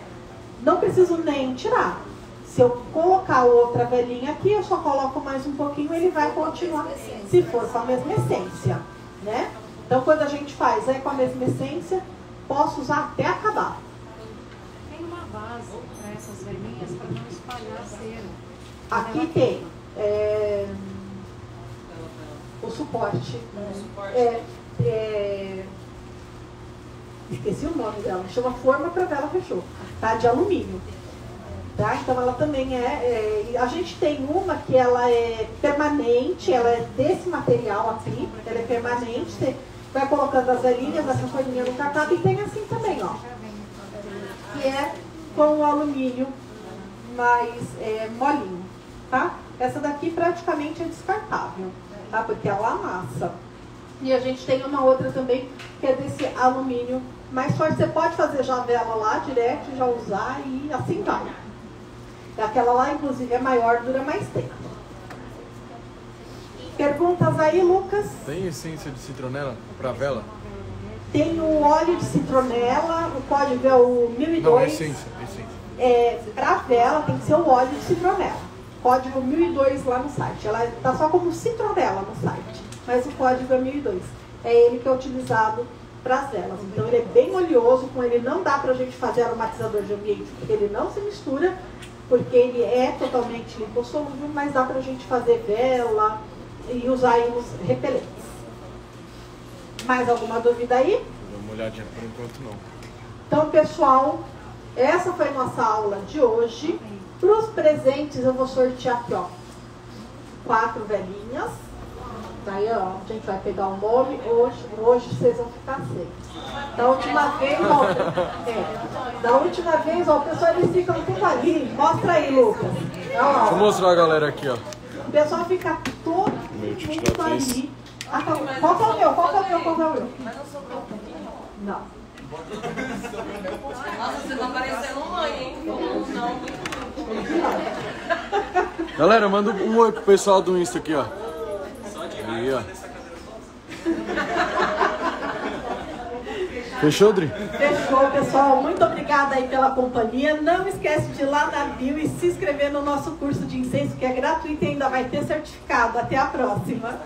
Não preciso nem tirar. Se eu colocar outra velinha aqui, eu só coloco mais um pouquinho, ele vai continuar, se for com a mesma essência, né? Então, quando a gente faz com a mesma essência, posso usar até acabar. Tem uma base para essas velinhas para não espalhar cera. Aqui tem o suporte. Esqueci o nome dela, chama forma para vela fechou, tá? De alumínio. Tá? Então ela também a gente tem uma que ela é permanente, ela é desse material aqui, ela é permanente, você vai colocando as velinhas, essa forminha nunca acaba, e tem assim também, ó, que é com o alumínio mais molinho, tá? Essa daqui praticamente é descartável, tá? Porque ela amassa. E a gente tem uma outra também, que é desse alumínio mais forte. Você pode fazer já a vela lá direto, já usar e assim vai. Aquela lá, inclusive, é maior, dura mais tempo. Perguntas aí, Lucas? Tem essência de citronela para vela? Tem o óleo de citronela, o código é o 1002. Não, essência. Para vela tem que ser o óleo de citronela. Código 1002 lá no site. Ela está só como citronela no site, mas o código é 1002. É ele que é utilizado para as velas. Então ele é bem oleoso, com ele não dá para a gente fazer aromatizador de ambiente, porque ele não se mistura, porque ele é totalmente lipossolúvel, mas dá para a gente fazer vela e usar aí os repelentes. Mais alguma dúvida aí? Vou dar uma olhadinha, por enquanto não. Então, pessoal, essa foi nossa aula de hoje. Para os presentes, eu vou sortear aqui, ó, 4 velinhas. Aí, ó, a gente vai pegar o nome. Hoje vocês vão ficar sem. Da última vez, ó, o pessoal, eles ficam tudo ali. Mostra aí, Lucas. Deixa eu mostrar a galera aqui, ó. O pessoal fica todo mundo ali. Ah, tá. Qual que é o meu? Qual que é o meu? Qual que é o meu? Mas não sobrou um pouquinho? Não. Nossa, você tá parecendo mãe, hein? Não. Galera, manda um oi pro pessoal do Insta aqui, ó. Aí, ó. Fechou, Dri? Fechou, pessoal. Muito obrigada aí pela companhia. Não esquece de ir lá na bio e se inscrever no nosso curso de incenso, que é gratuito e ainda vai ter certificado. Até a próxima.